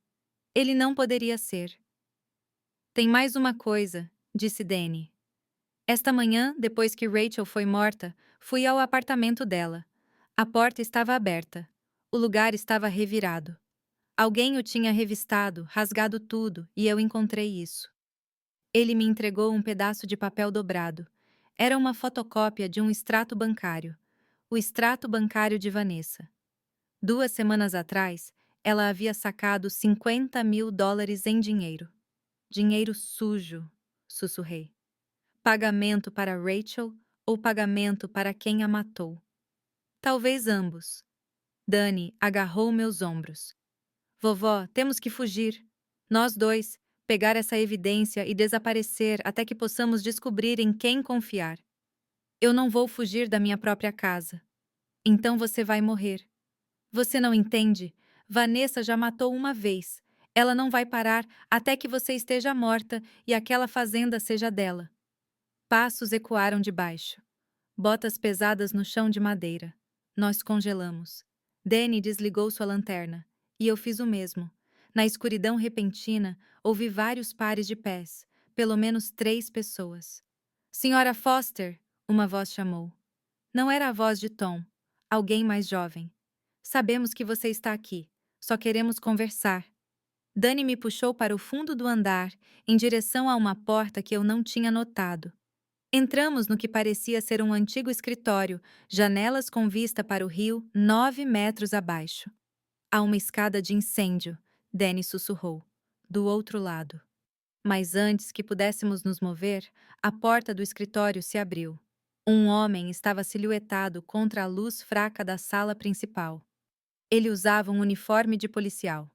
Ele não poderia ser. Tem mais uma coisa, disse Danny. Esta manhã, depois que Rachel foi morta, fui ao apartamento dela. A porta estava aberta. O lugar estava revirado. Alguém o tinha revistado, rasgado tudo, e eu encontrei isso. Ele me entregou um pedaço de papel dobrado. Era uma fotocópia de um extrato bancário. O extrato bancário de Vanessa. 2 semanas atrás, ela havia sacado $50.000 em dinheiro. Dinheiro sujo, sussurrei. Pagamento para Rachel ou pagamento para quem a matou? Talvez ambos. Dani agarrou meus ombros. Vovó, temos que fugir. Nós dois, pegar essa evidência e desaparecer até que possamos descobrir em quem confiar. Eu não vou fugir da minha própria casa. Então você vai morrer. Você não entende? Vanessa já matou uma vez. Ela não vai parar até que você esteja morta e aquela fazenda seja dela. Passos ecoaram de baixo. Botas pesadas no chão de madeira. Nós congelamos. Danny desligou sua lanterna. E eu fiz o mesmo. Na escuridão repentina, ouvi vários pares de pés. Pelo menos 3 pessoas. Senhora Foster! Uma voz chamou. Não era a voz de Tom. Alguém mais jovem. Sabemos que você está aqui. Só queremos conversar. Danny me puxou para o fundo do andar, em direção a uma porta que eu não tinha notado. Entramos no que parecia ser um antigo escritório, janelas com vista para o rio 9 metros abaixo. Há uma escada de incêndio, Danny sussurrou, do outro lado. Mas antes que pudéssemos nos mover, a porta do escritório se abriu. Um homem estava silhuetado contra a luz fraca da sala principal. Ele usava um uniforme de policial.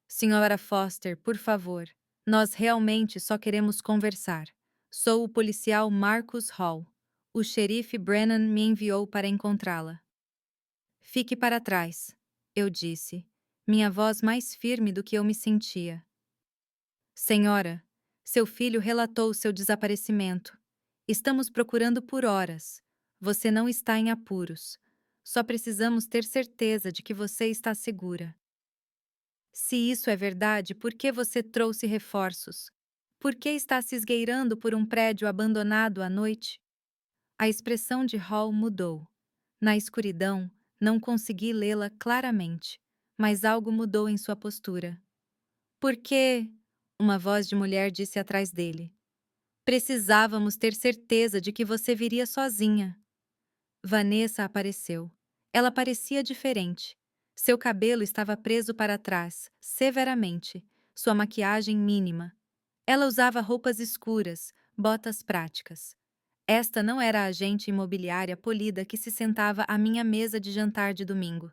Senhora Foster, por favor, nós realmente só queremos conversar. Sou o policial Marcus Hall. O xerife Brennan me enviou para encontrá-la. Fique para trás, eu disse, minha voz mais firme do que eu me sentia. Senhora, seu filho relatou seu desaparecimento. Estamos procurando por horas. Você não está em apuros. Só precisamos ter certeza de que você está segura. Se isso é verdade, por que você trouxe reforços? Por que está se esgueirando por um prédio abandonado à noite? A expressão de Hall mudou. Na escuridão, não consegui lê-la claramente, mas algo mudou em sua postura. Por quê? Uma voz de mulher disse atrás dele. Precisávamos ter certeza de que você viria sozinha. Vanessa apareceu. Ela parecia diferente. Seu cabelo estava preso para trás, severamente, sua maquiagem mínima. Ela usava roupas escuras, botas práticas. Esta não era a agente imobiliária polida que se sentava à minha mesa de jantar de domingo.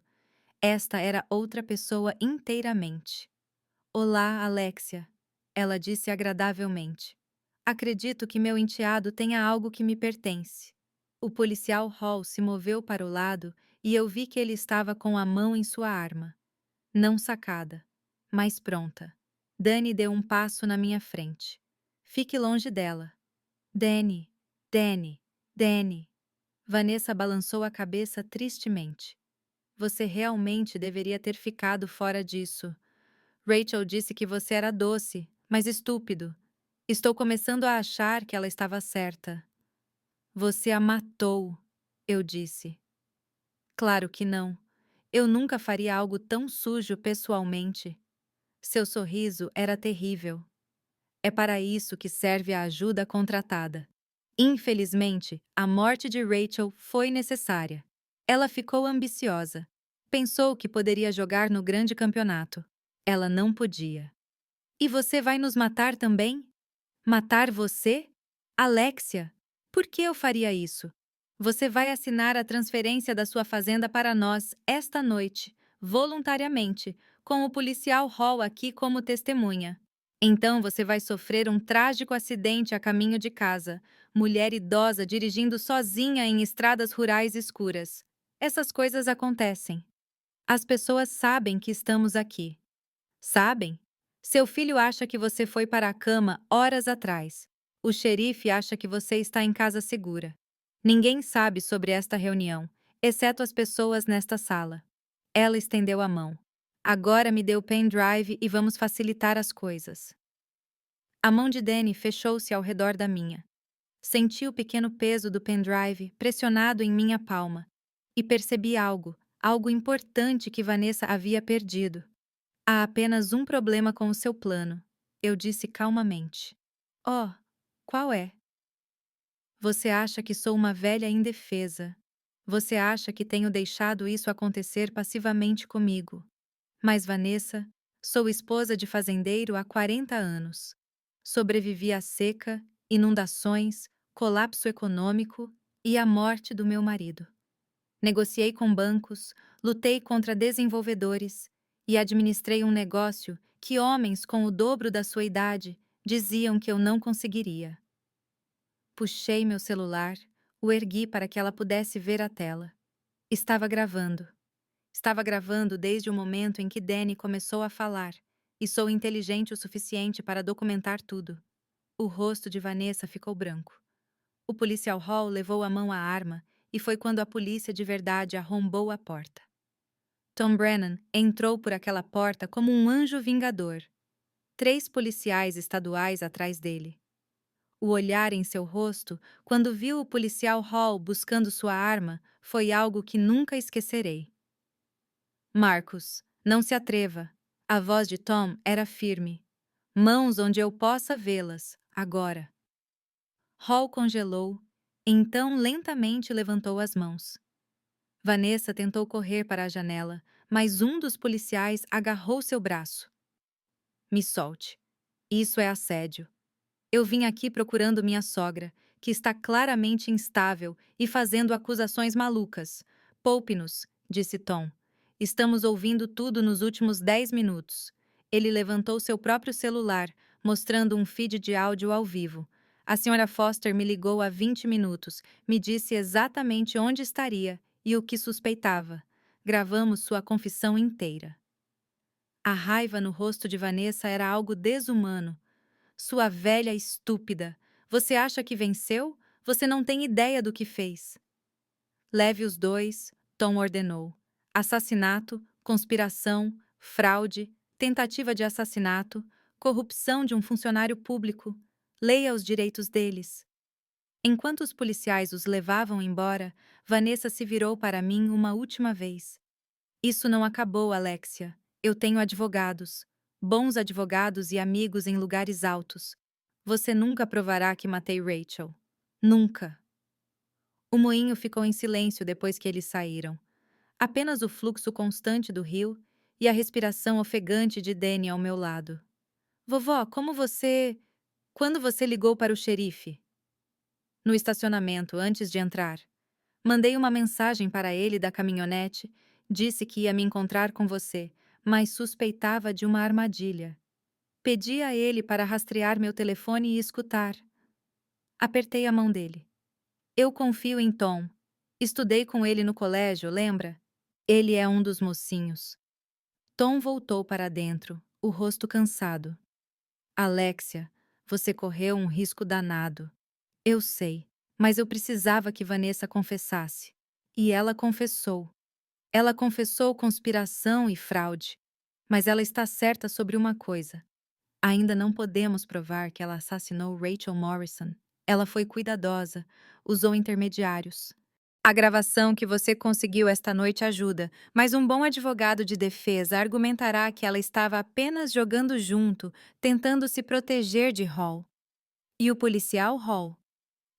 Esta era outra pessoa inteiramente. Olá, Alexia, ela disse agradavelmente. Acredito que meu enteado tenha algo que me pertence. O policial Hall se moveu para o lado e eu vi que ele estava com a mão em sua arma. Não sacada, mas pronta. Danny deu um passo na minha frente. Fique longe dela. Danny, Danny, Danny. Vanessa balançou a cabeça tristemente. Você realmente deveria ter ficado fora disso. Rachel disse que você era doce, mas estúpido. Estou começando a achar que ela estava certa. Você a matou, eu disse. Claro que não. Eu nunca faria algo tão sujo pessoalmente. Seu sorriso era terrível. É para isso que serve a ajuda contratada. Infelizmente, a morte de Rachel foi necessária. Ela ficou ambiciosa. Pensou que poderia jogar no grande campeonato. Ela não podia. E você vai nos matar também? Matar você? Alexia, por que eu faria isso? Você vai assinar a transferência da sua fazenda para nós esta noite, voluntariamente, com o policial Hall aqui como testemunha. Então você vai sofrer um trágico acidente a caminho de casa, mulher idosa dirigindo sozinha em estradas rurais escuras. Essas coisas acontecem. As pessoas sabem que estamos aqui. Sabem? Seu filho acha que você foi para a cama horas atrás. O xerife acha que você está em casa segura. Ninguém sabe sobre esta reunião, exceto as pessoas nesta sala. Ela estendeu a mão. Agora me dê o pendrive e vamos facilitar as coisas. A mão de Danny fechou-se ao redor da minha. Senti o pequeno peso do pendrive pressionado em minha palma. E percebi algo importante que Vanessa havia perdido. Há apenas um problema com o seu plano, eu disse calmamente. Oh, qual é? Você acha que sou uma velha indefesa. Você acha que tenho deixado isso acontecer passivamente comigo. Mas, Vanessa, sou esposa de fazendeiro há 40 anos. Sobrevivi à seca, inundações, colapso econômico e à morte do meu marido. Negociei com bancos, lutei contra desenvolvedores e administrei um negócio que homens com o dobro da sua idade diziam que eu não conseguiria. Puxei meu celular, o ergui para que ela pudesse ver a tela. Estava gravando. Estava gravando desde o momento em que Danny começou a falar, e sou inteligente o suficiente para documentar tudo. O rosto de Vanessa ficou branco. O policial Hall levou a mão à arma e foi quando a polícia de verdade arrombou a porta. Tom Brennan entrou por aquela porta como um anjo vingador. 3 policiais estaduais atrás dele. O olhar em seu rosto, quando viu o policial Hall buscando sua arma, foi algo que nunca esquecerei. Marcus, não se atreva. A voz de Tom era firme. Mãos onde eu possa vê-las, agora. Hall congelou, então lentamente levantou as mãos. Vanessa tentou correr para a janela, mas um dos policiais agarrou seu braço. Me solte. Isso é assédio. Eu vim aqui procurando minha sogra, que está claramente instável e fazendo acusações malucas. Poupe-nos, disse Tom. Estamos ouvindo tudo nos últimos 10 minutos. Ele levantou seu próprio celular, mostrando um feed de áudio ao vivo. A senhora Foster me ligou há 20 minutos, me disse exatamente onde estaria e o que suspeitava. Gravamos sua confissão inteira. A raiva no rosto de Vanessa era algo desumano. Sua velha estúpida! Você acha que venceu? Você não tem ideia do que fez. Leve os 2, Tom ordenou. Assassinato, conspiração, fraude, tentativa de assassinato, corrupção de um funcionário público. Leia os direitos deles. Enquanto os policiais os levavam embora, Vanessa se virou para mim uma última vez. Isso não acabou, Alexia. Eu tenho advogados. Bons advogados e amigos em lugares altos. Você nunca provará que matei Rachel. Nunca. O moinho ficou em silêncio depois que eles saíram. Apenas o fluxo constante do rio e a respiração ofegante de Danny ao meu lado. Vovó, como você... Quando você ligou para o xerife? No estacionamento, antes de entrar. Mandei uma mensagem para ele da caminhonete, disse que ia me encontrar com você, mas suspeitava de uma armadilha. Pedi a ele para rastrear meu telefone e escutar. Apertei a mão dele. Eu confio em Tom. Estudei com ele no colégio, lembra? Ele é um dos mocinhos. Tom voltou para dentro, o rosto cansado. Alexia, você correu um risco danado. Eu sei, mas eu precisava que Vanessa confessasse. E ela confessou. Ela confessou conspiração e fraude, mas ela está certa sobre uma coisa. Ainda não podemos provar que ela assassinou Rachel Morrison. Ela foi cuidadosa, usou intermediários. A gravação que você conseguiu esta noite ajuda, mas um bom advogado de defesa argumentará que ela estava apenas jogando junto, tentando se proteger de Hall. E o policial Hall?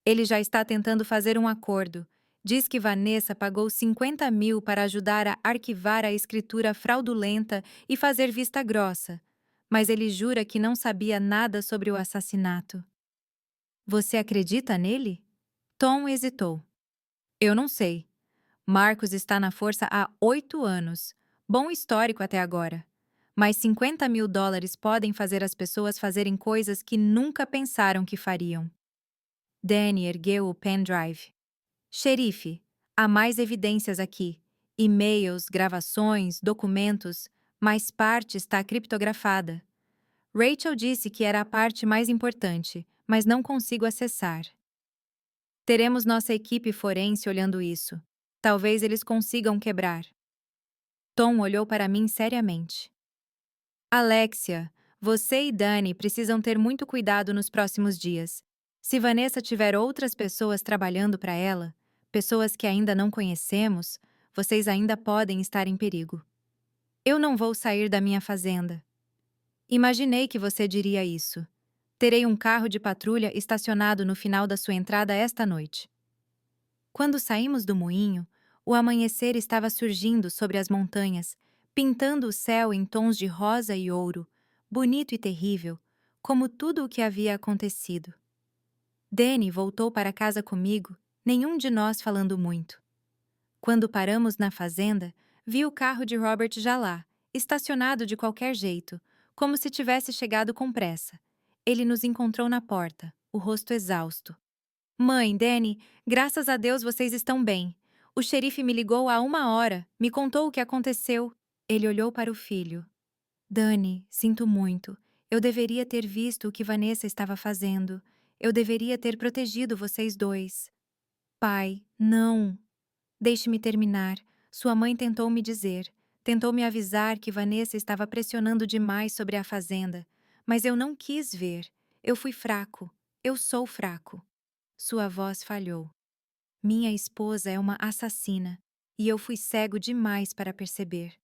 Ele já está tentando fazer um acordo. Diz que Vanessa pagou 50 mil para ajudar a arquivar a escritura fraudulenta e fazer vista grossa. Mas ele jura que não sabia nada sobre o assassinato. Você acredita nele? Tom hesitou. Eu não sei. Marcos está na força há 8 anos. Bom histórico até agora. Mas 50 mil dólares podem fazer as pessoas fazerem coisas que nunca pensaram que fariam. Danny ergueu o pendrive. Xerife, há mais evidências aqui. E-mails, gravações, documentos, mas parte está criptografada. Rachel disse que era a parte mais importante, mas não consigo acessar. Teremos nossa equipe forense olhando isso. Talvez eles consigam quebrar. Tom olhou para mim seriamente. Alexia, você e Dani precisam ter muito cuidado nos próximos dias. Se Vanessa tiver outras pessoas trabalhando para ela, pessoas que ainda não conhecemos, vocês ainda podem estar em perigo. Eu não vou sair da minha fazenda. Imaginei que você diria isso. Terei um carro de patrulha estacionado no final da sua entrada esta noite. Quando saímos do moinho, o amanhecer estava surgindo sobre as montanhas, pintando o céu em tons de rosa e ouro, bonito e terrível, como tudo o que havia acontecido. Danny voltou para casa comigo, nenhum de nós falando muito. Quando paramos na fazenda, vi o carro de Robert já lá, estacionado de qualquer jeito, como se tivesse chegado com pressa. Ele nos encontrou na porta, o rosto exausto. Mãe, Danny, graças a Deus vocês estão bem. O xerife me ligou há 1 hora, me contou o que aconteceu. Ele olhou para o filho. Danny, sinto muito. Eu deveria ter visto o que Vanessa estava fazendo. Eu deveria ter protegido vocês dois. Pai, não. Deixe-me terminar. Sua mãe tentou me dizer. Tentou me avisar que Vanessa estava pressionando demais sobre a fazenda. Mas eu não quis ver. Eu fui fraco. Eu sou fraco. Sua voz falhou. Minha esposa é uma assassina, e eu fui cego demais para perceber.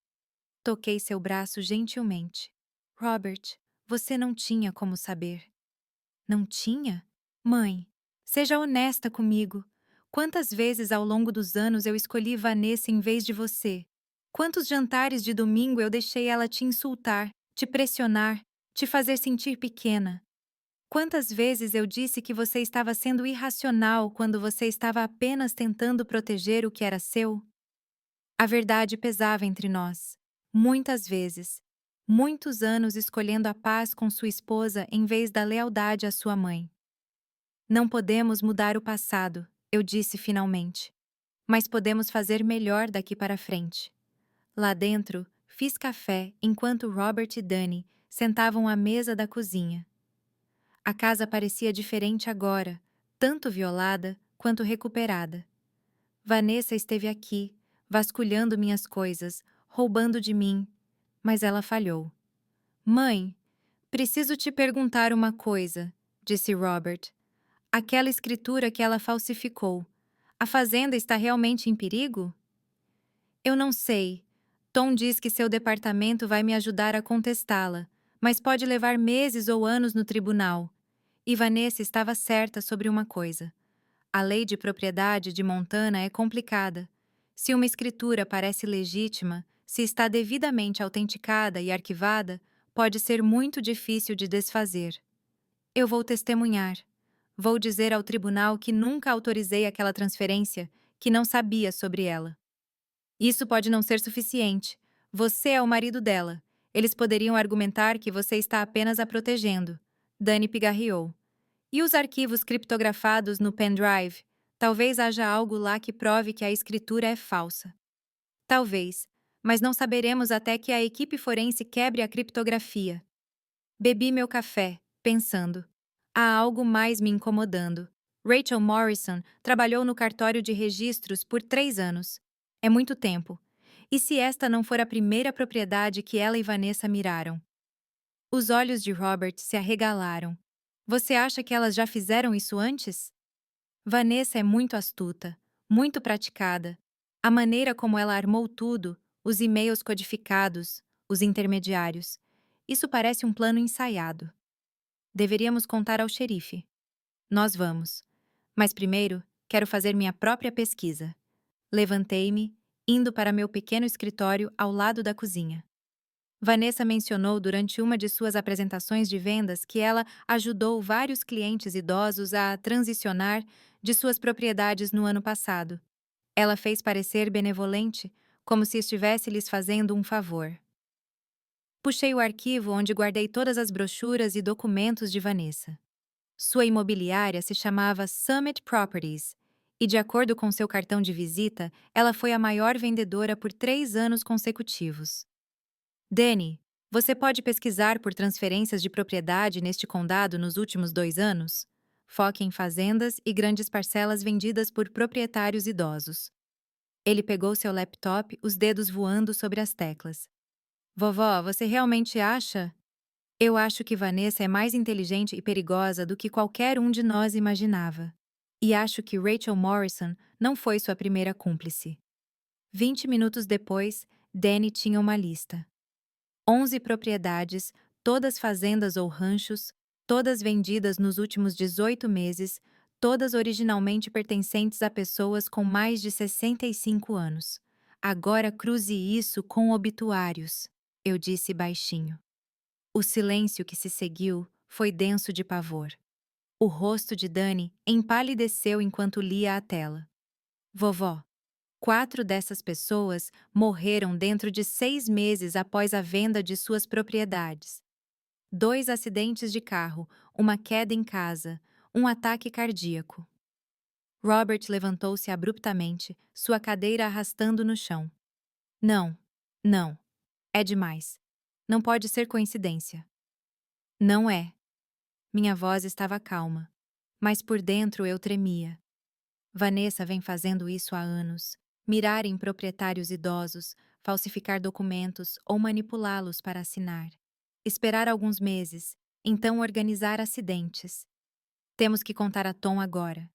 Toquei seu braço gentilmente. Robert, você não tinha como saber. Não tinha? Mãe, seja honesta comigo. Quantas vezes ao longo dos anos eu escolhi Vanessa em vez de você? Quantos jantares de domingo eu deixei ela te insultar, te pressionar, te fazer sentir pequena? Quantas vezes eu disse que você estava sendo irracional quando você estava apenas tentando proteger o que era seu? A verdade pesava entre nós. Muitas vezes. Muitos anos escolhendo a paz com sua esposa em vez da lealdade à sua mãe. Não podemos mudar o passado, eu disse finalmente. Mas podemos fazer melhor daqui para frente. Lá dentro, fiz café enquanto Robert e Danny sentavam à mesa da cozinha. A casa parecia diferente agora, tanto violada quanto recuperada. Vanessa esteve aqui, vasculhando minhas coisas, roubando de mim, mas ela falhou. Mãe, preciso te perguntar uma coisa, disse Robert. Aquela escritura que ela falsificou, a fazenda está realmente em perigo? Eu não sei. Tom diz que seu departamento vai me ajudar a contestá-la, mas pode levar meses ou anos no tribunal. E Vanessa estava certa sobre uma coisa. A lei de propriedade de Montana é complicada. Se uma escritura parece legítima, se está devidamente autenticada e arquivada, pode ser muito difícil de desfazer. Eu vou testemunhar. Vou dizer ao tribunal que nunca autorizei aquela transferência, que não sabia sobre ela. Isso pode não ser suficiente. Você é o marido dela. Eles poderiam argumentar que você está apenas a protegendo. Danny pigarreou. E os arquivos criptografados no pendrive? Talvez haja algo lá que prove que a escritura é falsa. Talvez, mas não saberemos até que a equipe forense quebre a criptografia. Bebi meu café, pensando. Há algo mais me incomodando. Rachel Morrison trabalhou no cartório de registros por 3 anos. É muito tempo. E se esta não for a primeira propriedade que ela e Vanessa miraram? Os olhos de Robert se arregalaram. Você acha que elas já fizeram isso antes? Vanessa é muito astuta, muito praticada. A maneira como ela armou tudo, os e-mails codificados, os intermediários. Isso parece um plano ensaiado. Deveríamos contar ao xerife. Nós vamos. Mas primeiro, quero fazer minha própria pesquisa. Levantei-me, indo para meu pequeno escritório ao lado da cozinha. Vanessa mencionou durante uma de suas apresentações de vendas que ela ajudou vários clientes idosos a transicionar de suas propriedades no ano passado. Ela fez parecer benevolente, como se estivesse lhes fazendo um favor. Puxei o arquivo onde guardei todas as brochuras e documentos de Vanessa. Sua imobiliária se chamava Summit Properties, e de acordo com seu cartão de visita, ela foi a maior vendedora por 3 anos consecutivos. Danny, você pode pesquisar por transferências de propriedade neste condado nos últimos 2 anos? Foque em fazendas e grandes parcelas vendidas por proprietários idosos. Ele pegou seu laptop, os dedos voando sobre as teclas. Vovó, você realmente acha? Eu acho que Vanessa é mais inteligente e perigosa do que qualquer um de nós imaginava. E acho que Rachel Morrison não foi sua primeira cúmplice. 20 minutos depois, Danny tinha uma lista. 11 propriedades, todas fazendas ou ranchos, todas vendidas nos últimos 18 meses, todas originalmente pertencentes a pessoas com mais de 65 anos. Agora cruze isso com obituários, eu disse baixinho. O silêncio que se seguiu foi denso de pavor. O rosto de Dani empalideceu enquanto lia a tela. Vovó, 4 dessas pessoas morreram dentro de 6 meses após a venda de suas propriedades. 2 acidentes de carro, uma queda em casa, um ataque cardíaco. Robert levantou-se abruptamente, sua cadeira arrastando no chão. Não, não. É demais. Não pode ser coincidência. Não é. Minha voz estava calma, mas por dentro eu tremia. Vanessa vem fazendo isso há anos. Mirar em proprietários idosos, falsificar documentos ou manipulá-los para assinar. Esperar alguns meses, então organizar acidentes. Temos que contar a Tom agora.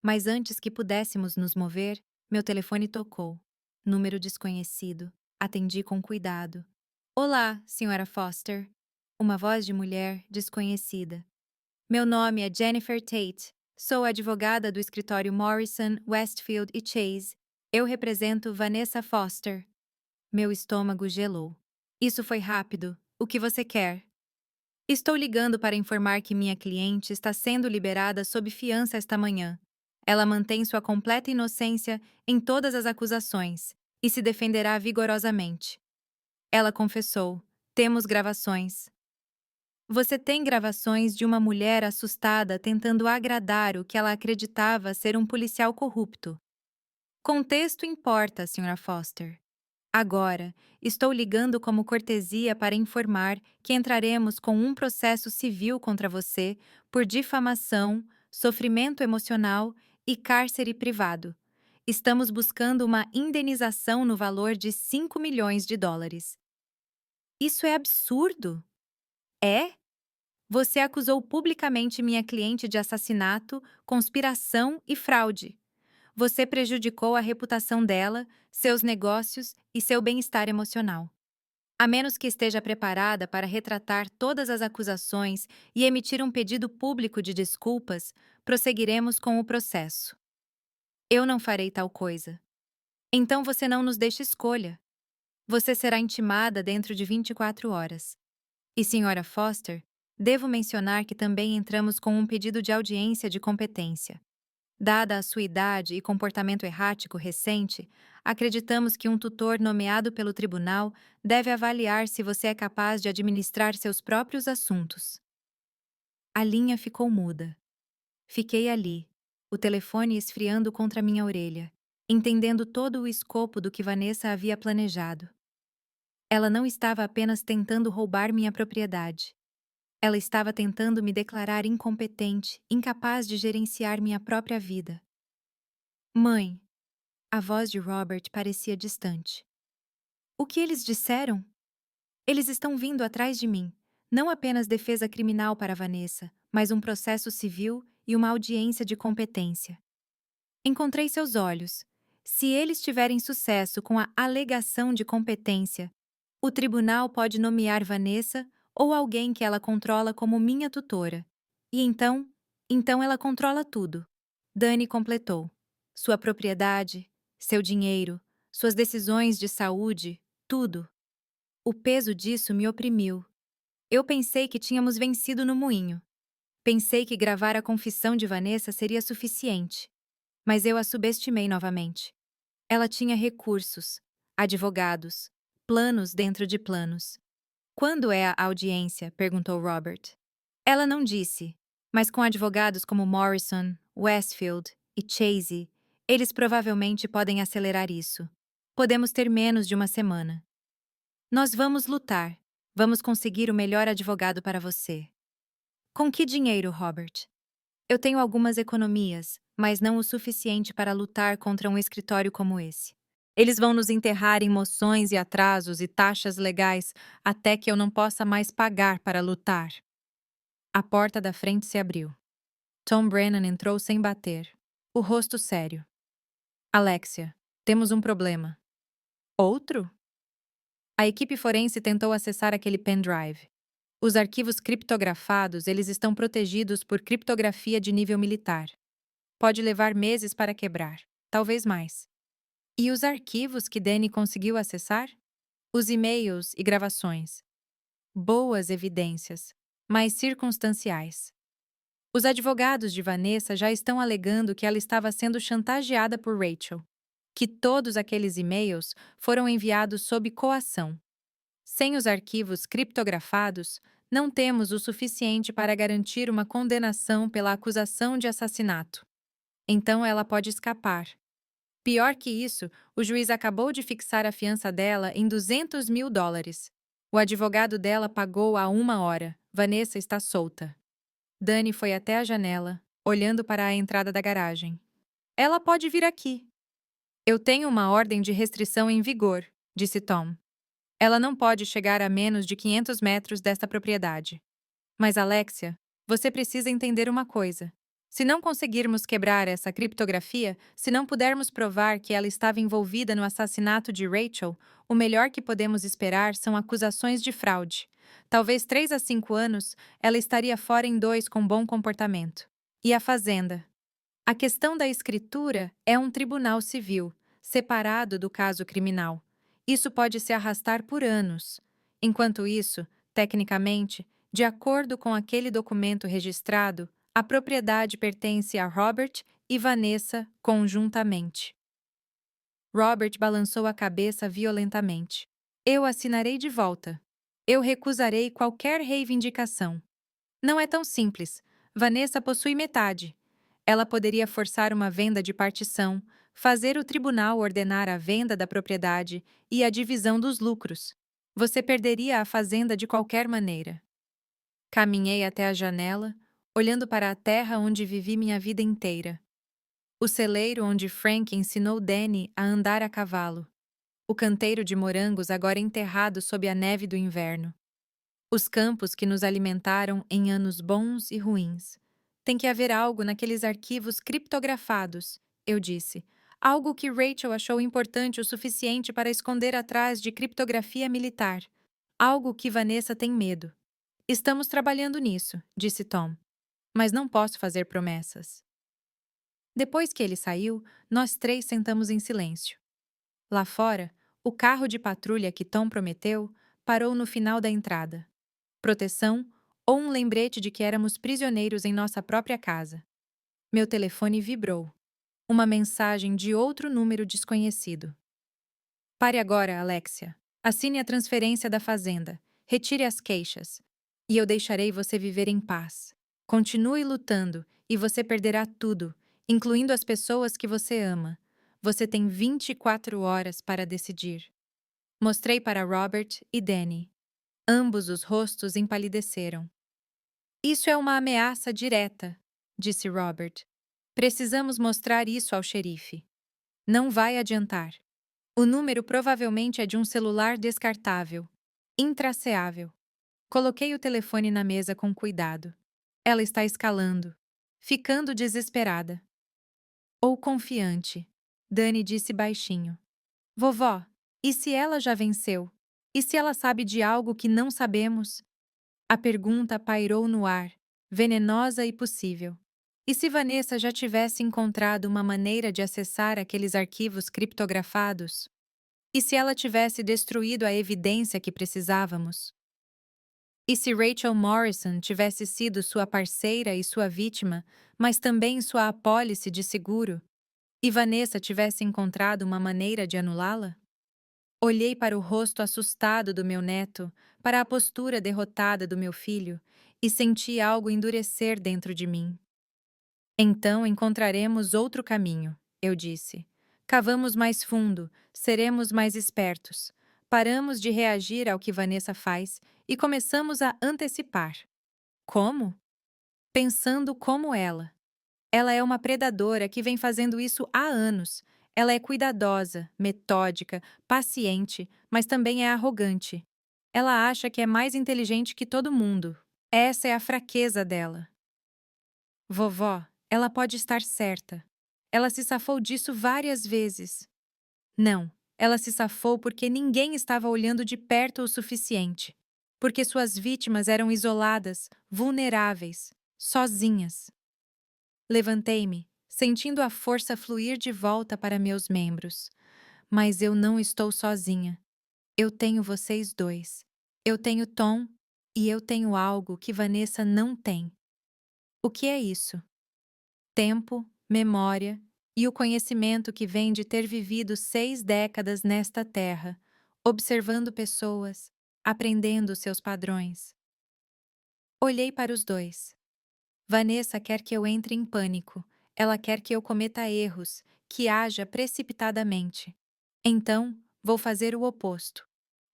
Mas antes que pudéssemos nos mover, meu telefone tocou. Número desconhecido. Atendi com cuidado. Olá, Sra. Foster. Uma voz de mulher desconhecida. Meu nome é Jennifer Tate. Sou advogada do escritório Morrison, Westfield e Chase. Eu represento Vanessa Foster. Meu estômago gelou. Isso foi rápido. O que você quer? Estou ligando para informar que minha cliente está sendo liberada sob fiança esta manhã. Ela mantém sua completa inocência em todas as acusações e se defenderá vigorosamente. Ela confessou: temos gravações. Você tem gravações de uma mulher assustada tentando agradar o que ela acreditava ser um policial corrupto. Contexto importa, Sra. Foster. Agora, estou ligando como cortesia para informar que entraremos com um processo civil contra você por difamação, sofrimento emocional e cárcere privado. Estamos buscando uma indenização no valor de 5 milhões de dólares. Isso é absurdo! É? Você acusou publicamente minha cliente de assassinato, conspiração e fraude. Você prejudicou a reputação dela, seus negócios e seu bem-estar emocional. A menos que esteja preparada para retratar todas as acusações e emitir um pedido público de desculpas, prosseguiremos com o processo. Eu não farei tal coisa. Então você não nos deixa escolha. Você será intimada dentro de 24 horas. E, Sra. Foster, devo mencionar que também entramos com um pedido de audiência de competência. Dada a sua idade e comportamento errático recente, acreditamos que um tutor nomeado pelo tribunal deve avaliar se você é capaz de administrar seus próprios assuntos. A linha ficou muda. Fiquei ali, o telefone esfriando contra minha orelha, entendendo todo o escopo do que Vanessa havia planejado. Ela não estava apenas tentando roubar minha propriedade. Ela estava tentando me declarar incompetente, incapaz de gerenciar minha própria vida. Mãe! A voz de Robert parecia distante. O que eles disseram? Eles estão vindo atrás de mim. Não apenas defesa criminal para Vanessa, mas um processo civil e uma audiência de competência. Encontrei seus olhos. Se eles tiverem sucesso com a alegação de competência, o tribunal pode nomear Vanessa ou alguém que ela controla como minha tutora. E então ela controla tudo. Dani completou. Sua propriedade, seu dinheiro, suas decisões de saúde, tudo. O peso disso me oprimiu. Eu pensei que tínhamos vencido no moinho. Pensei que gravar a confissão de Vanessa seria suficiente. Mas eu a subestimei novamente. Ela tinha recursos, advogados, planos dentro de planos. Quando é a audiência? Perguntou Robert. Ela não disse, mas com advogados como Morrison, Westfield e Chase, eles provavelmente podem acelerar isso. Podemos ter menos de uma semana. Nós vamos lutar. Vamos conseguir o melhor advogado para você. Com que dinheiro, Robert? Eu tenho algumas economias, mas não o suficiente para lutar contra um escritório como esse. Eles vão nos enterrar em moções e atrasos e taxas legais até que eu não possa mais pagar para lutar. A porta da frente se abriu. Tom Brennan entrou sem bater, o rosto sério. Alexia, temos um problema. Outro? A equipe forense tentou acessar aquele pendrive. Os arquivos criptografados, eles estão protegidos por criptografia de nível militar. Pode levar meses para quebrar, talvez mais. E os arquivos que Danny conseguiu acessar? Os e-mails e gravações. Boas evidências, mas circunstanciais. Os advogados de Vanessa já estão alegando que ela estava sendo chantageada por Rachel, que todos aqueles e-mails foram enviados sob coação. Sem os arquivos criptografados, não temos o suficiente para garantir uma condenação pela acusação de assassinato. Então ela pode escapar. Pior que isso, o juiz acabou de fixar a fiança dela em $200 mil. O advogado dela pagou há 1 hora. Vanessa está solta. Dani foi até a janela, olhando para a entrada da garagem. Ela pode vir aqui. Eu tenho uma ordem de restrição em vigor, disse Tom. Ela não pode chegar a menos de 500 metros desta propriedade. Mas, Alexia, você precisa entender uma coisa. Se não conseguirmos quebrar essa criptografia, se não pudermos provar que ela estava envolvida no assassinato de Rachel, o melhor que podemos esperar são acusações de fraude. Talvez 3 a 5 anos, ela estaria fora em 2 com bom comportamento. E a fazenda? A questão da escritura é um tribunal civil, separado do caso criminal. Isso pode se arrastar por anos. Enquanto isso, tecnicamente, de acordo com aquele documento registrado, a propriedade pertence a Robert e Vanessa conjuntamente. Robert balançou a cabeça violentamente. Eu assinarei de volta. Eu recusarei qualquer reivindicação. Não é tão simples. Vanessa possui metade. Ela poderia forçar uma venda de partição, fazer o tribunal ordenar a venda da propriedade e a divisão dos lucros. Você perderia a fazenda de qualquer maneira. Caminhei até a janela, olhando para a terra onde vivi minha vida inteira. O celeiro onde Frank ensinou Danny a andar a cavalo. O canteiro de morangos agora enterrado sob a neve do inverno. Os campos que nos alimentaram em anos bons e ruins. Tem que haver algo naqueles arquivos criptografados, eu disse. Algo que Rachel achou importante o suficiente para esconder atrás de criptografia militar. Algo que Vanessa tem medo. Estamos trabalhando nisso, disse Tom. Mas não posso fazer promessas. Depois que ele saiu, nós 3 sentamos em silêncio. Lá fora, o carro de patrulha que Tom prometeu parou no final da entrada. Proteção ou um lembrete de que éramos prisioneiros em nossa própria casa. Meu telefone vibrou. Uma mensagem de outro número desconhecido. Pare agora, Alexia. Assine a transferência da fazenda. Retire as queixas. E eu deixarei você viver em paz. Continue lutando e você perderá tudo, incluindo as pessoas que você ama. Você tem 24 horas para decidir. Mostrei para Robert e Danny. Ambos os rostos empalideceram. Isso é uma ameaça direta, disse Robert. Precisamos mostrar isso ao xerife. Não vai adiantar. O número provavelmente é de um celular descartável. Intraceável. Coloquei o telefone na mesa com cuidado. Ela está escalando. Ficando desesperada. Ou confiante. Dani disse baixinho. Vovó, e se ela já venceu? E se ela sabe de algo que não sabemos? A pergunta pairou no ar, venenosa e possível. E se Vanessa já tivesse encontrado uma maneira de acessar aqueles arquivos criptografados? E se ela tivesse destruído a evidência que precisávamos? E se Rachel Morrison tivesse sido sua parceira e sua vítima, mas também sua apólice de seguro? E Vanessa tivesse encontrado uma maneira de anulá-la? Olhei para o rosto assustado do meu neto, para a postura derrotada do meu filho, e senti algo endurecer dentro de mim. Então encontraremos outro caminho, eu disse. Cavamos mais fundo, seremos mais espertos. Paramos de reagir ao que Vanessa faz e começamos a antecipar. Como? Pensando como ela. Ela é uma predadora que vem fazendo isso há anos. Ela é cuidadosa, metódica, paciente, mas também é arrogante. Ela acha que é mais inteligente que todo mundo. Essa é a fraqueza dela. Vovó, ela pode estar certa. Ela se safou disso várias vezes. Não, ela se safou porque ninguém estava olhando de perto o suficiente. Porque suas vítimas eram isoladas, vulneráveis, sozinhas. Levantei-me, sentindo a força fluir de volta para meus membros. Mas eu não estou sozinha. Eu tenho vocês dois. Eu tenho Tom e eu tenho algo que Vanessa não tem. O que é isso? Tempo, memória e o conhecimento que vem de ter vivido 6 décadas nesta terra, observando pessoas, aprendendo seus padrões. Olhei para os dois. Vanessa quer que eu entre em pânico. Ela quer que eu cometa erros, que haja precipitadamente. Então, vou fazer o oposto.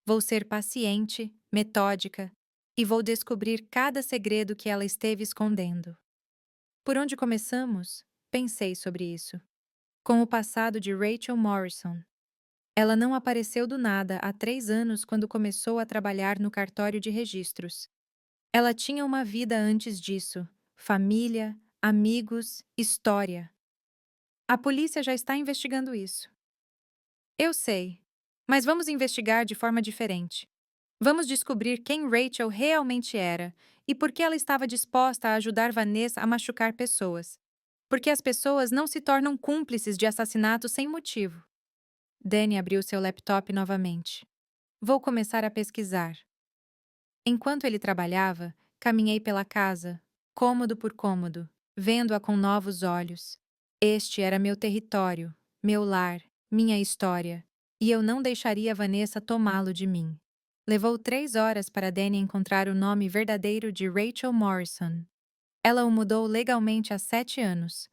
Vou ser paciente, metódica, e vou descobrir cada segredo que ela esteve escondendo. Por onde começamos? Pensei sobre isso. Com o passado de Rachel Morrison. Ela não apareceu do nada há 3 anos quando começou a trabalhar no cartório de registros. Ela tinha uma vida antes disso, família, amigos, história. A polícia já está investigando isso. Eu sei, mas vamos investigar de forma diferente. Vamos descobrir quem Rachel realmente era e por que ela estava disposta a ajudar Vanessa a machucar pessoas. Porque as pessoas não se tornam cúmplices de assassinato sem motivo. Danny abriu seu laptop novamente. Vou começar a pesquisar. Enquanto ele trabalhava, caminhei pela casa, cômodo por cômodo, vendo-a com novos olhos. Este era meu território, meu lar, minha história, e eu não deixaria Vanessa tomá-lo de mim. Levou 3 horas para Danny encontrar o nome verdadeiro de Rachel Morrison. Ela o mudou legalmente há 7 anos.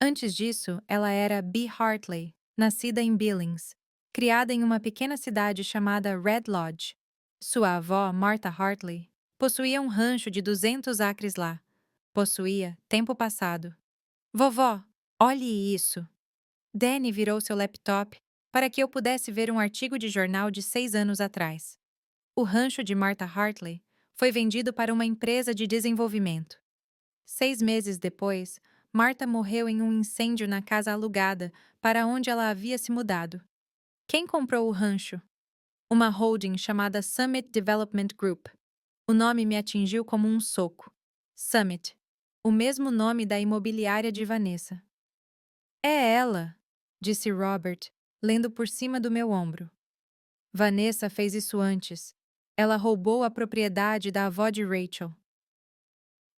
Antes disso, ela era Bea Hartley, nascida em Billings, criada em uma pequena cidade chamada Red Lodge. Sua avó, Martha Hartley, possuía um rancho de 200 acres lá. Possuía, tempo passado. Vovó, olhe isso! Danny virou seu laptop para que eu pudesse ver um artigo de jornal de 6 anos atrás. O rancho de Martha Hartley foi vendido para uma empresa de desenvolvimento. 6 meses depois, Martha morreu em um incêndio na casa alugada para onde ela havia se mudado. Quem comprou o rancho? Uma holding chamada Summit Development Group. O nome me atingiu como um soco. Summit. O mesmo nome da imobiliária de Vanessa. É ela, disse Robert, lendo por cima do meu ombro. Vanessa fez isso antes. Ela roubou a propriedade da avó de Rachel.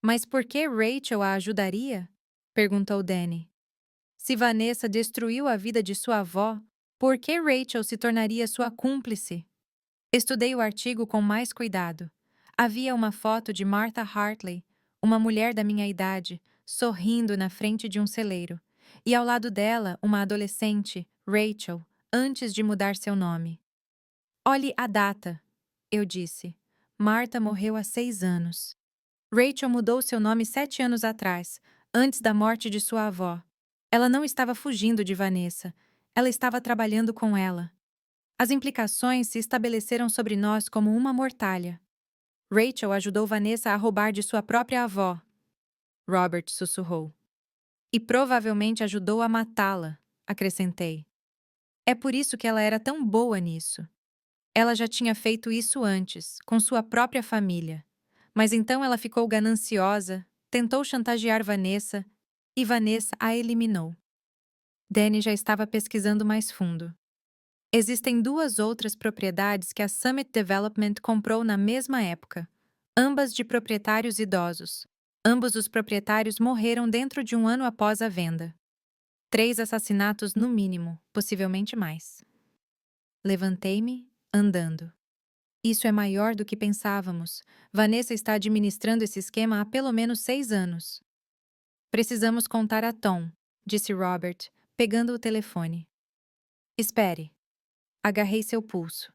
Mas por que Rachel a ajudaria? Perguntou Danny. Se Vanessa destruiu a vida de sua avó, por que Rachel se tornaria sua cúmplice? Estudei o artigo com mais cuidado. Havia uma foto de Martha Hartley, uma mulher da minha idade, sorrindo na frente de um celeiro, e ao lado dela uma adolescente, Rachel, antes de mudar seu nome. Olhe a data, eu disse. Martha morreu há 6 anos. Rachel mudou seu nome 7 anos atrás, antes da morte de sua avó. Ela não estava fugindo de Vanessa. Ela estava trabalhando com ela. As implicações se estabeleceram sobre nós como uma mortalha. Rachel ajudou Vanessa a roubar de sua própria avó. Robert sussurrou. E provavelmente ajudou a matá-la, acrescentei. É por isso que ela era tão boa nisso. Ela já tinha feito isso antes, com sua própria família. Mas então ela ficou gananciosa, tentou chantagear Vanessa e Vanessa a eliminou. Danny já estava pesquisando mais fundo. Existem duas outras propriedades que a Summit Development comprou na mesma época, ambas de proprietários idosos. Ambos os proprietários morreram dentro de um ano após a venda. 3 assassinatos no mínimo, possivelmente mais. Levantei-me, andando. Isso é maior do que pensávamos. Vanessa está administrando esse esquema há pelo menos 6 anos. Precisamos contar a Tom, disse Robert, pegando o telefone. Espere. Agarrei seu pulso.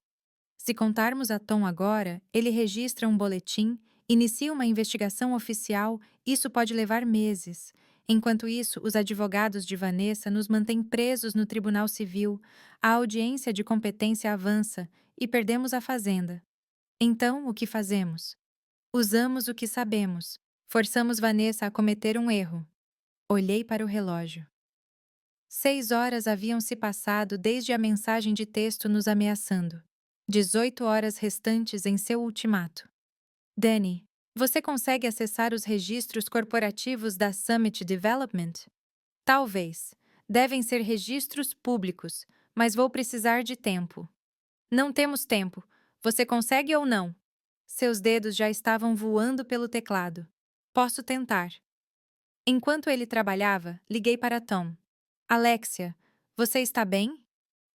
Se contarmos a Tom agora, ele registra um boletim, inicia uma investigação oficial, isso pode levar meses. Enquanto isso, os advogados de Vanessa nos mantêm presos no Tribunal Civil, a audiência de competência avança e perdemos a fazenda. Então, o que fazemos? Usamos o que sabemos. Forçamos Vanessa a cometer um erro. Olhei para o relógio. 6 horas haviam se passado desde a mensagem de texto nos ameaçando. 18 horas restantes em seu ultimato. Danny, você consegue acessar os registros corporativos da Summit Development? Talvez. Devem ser registros públicos, mas vou precisar de tempo. Não temos tempo. Você consegue ou não? Seus dedos já estavam voando pelo teclado. Posso tentar. Enquanto ele trabalhava, liguei para Tom. Alexia, você está bem?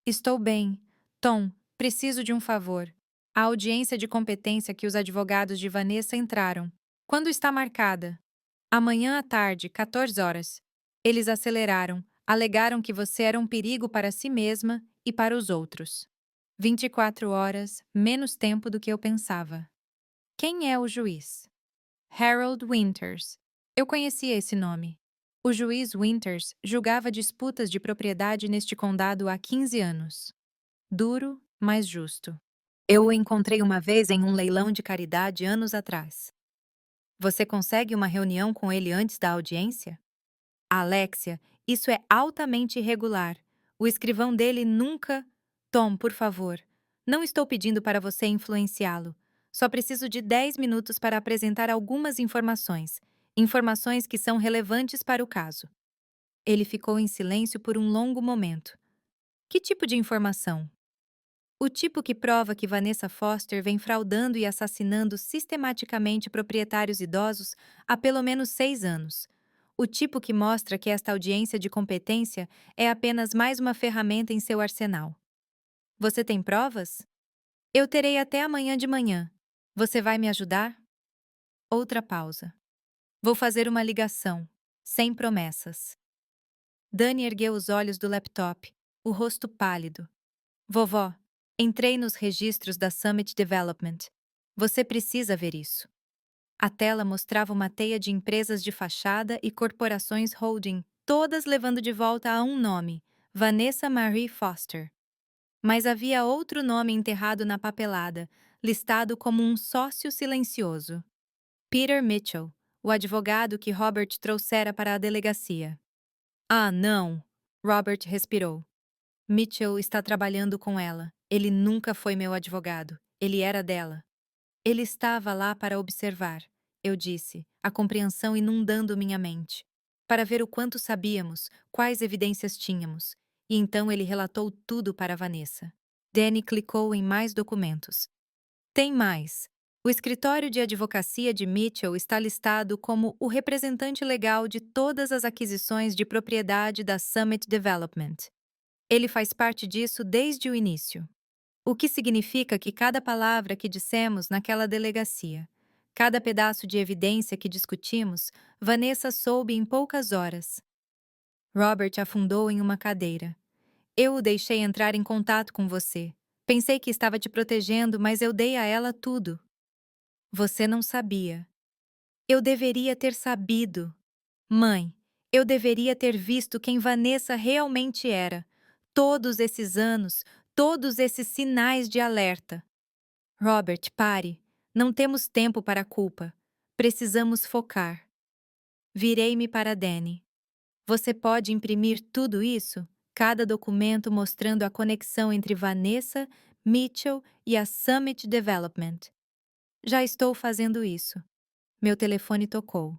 Estou bem. Tom, preciso de um favor. A audiência de competência que os advogados de Vanessa entraram. Quando está marcada? Amanhã à tarde, 14 horas. Eles aceleraram, alegaram que você era um perigo para si mesma e para os outros. 24 horas, menos tempo do que eu pensava. Quem é o juiz? Harold Winters. Eu conhecia esse nome. O juiz Winters julgava disputas de propriedade neste condado há 15 anos. Duro, mas justo. Eu o encontrei uma vez em um leilão de caridade anos atrás. Você consegue uma reunião com ele antes da audiência? Alexia, isso é altamente irregular. O escrivão dele nunca... Tom, por favor. Não estou pedindo para você influenciá-lo. Só preciso de 10 minutos para apresentar algumas informações. Informações que são relevantes para o caso. Ele ficou em silêncio por um longo momento. Que tipo de informação? O tipo que prova que Vanessa Foster vem fraudando e assassinando sistematicamente proprietários idosos há pelo menos 6 anos. O tipo que mostra que esta audiência de competência é apenas mais uma ferramenta em seu arsenal. Você tem provas? Eu terei até amanhã de manhã. Você vai me ajudar? Outra pausa. Vou fazer uma ligação, sem promessas. Dani ergueu os olhos do laptop, o rosto pálido. Vovó, entrei nos registros da Summit Development. Você precisa ver isso. A tela mostrava uma teia de empresas de fachada e corporações holding, todas levando de volta a um nome, Vanessa Marie Foster. Mas havia outro nome enterrado na papelada, listado como um sócio silencioso. Peter Mitchell, o advogado que Robert trouxera para a delegacia. Ah, não! Robert respirou. Mitchell está trabalhando com ela. Ele nunca foi meu advogado. Ele era dela. Ele estava lá para observar, eu disse, a compreensão inundando minha mente. Para ver o quanto sabíamos, quais evidências tínhamos. E então ele relatou tudo para Vanessa. Danny clicou em mais documentos. Tem mais. O escritório de advocacia de Mitchell está listado como o representante legal de todas as aquisições de propriedade da Summit Development. Ele faz parte disso desde o início. O que significa que cada palavra que dissemos naquela delegacia, cada pedaço de evidência que discutimos, Vanessa soube em poucas horas. Robert afundou em uma cadeira. Eu o deixei entrar em contato com você. Pensei que estava te protegendo, mas eu dei a ela tudo. Você não sabia. Eu deveria ter sabido. Mãe, eu deveria ter visto quem Vanessa realmente era. Todos esses anos, Todos esses sinais de alerta. Robert, pare. Não temos tempo para a culpa. Precisamos focar. Virei-me para Danny. Você pode imprimir tudo isso? Cada documento mostrando a conexão entre Vanessa, Mitchell e a Summit Development. Já estou fazendo isso. Meu telefone tocou.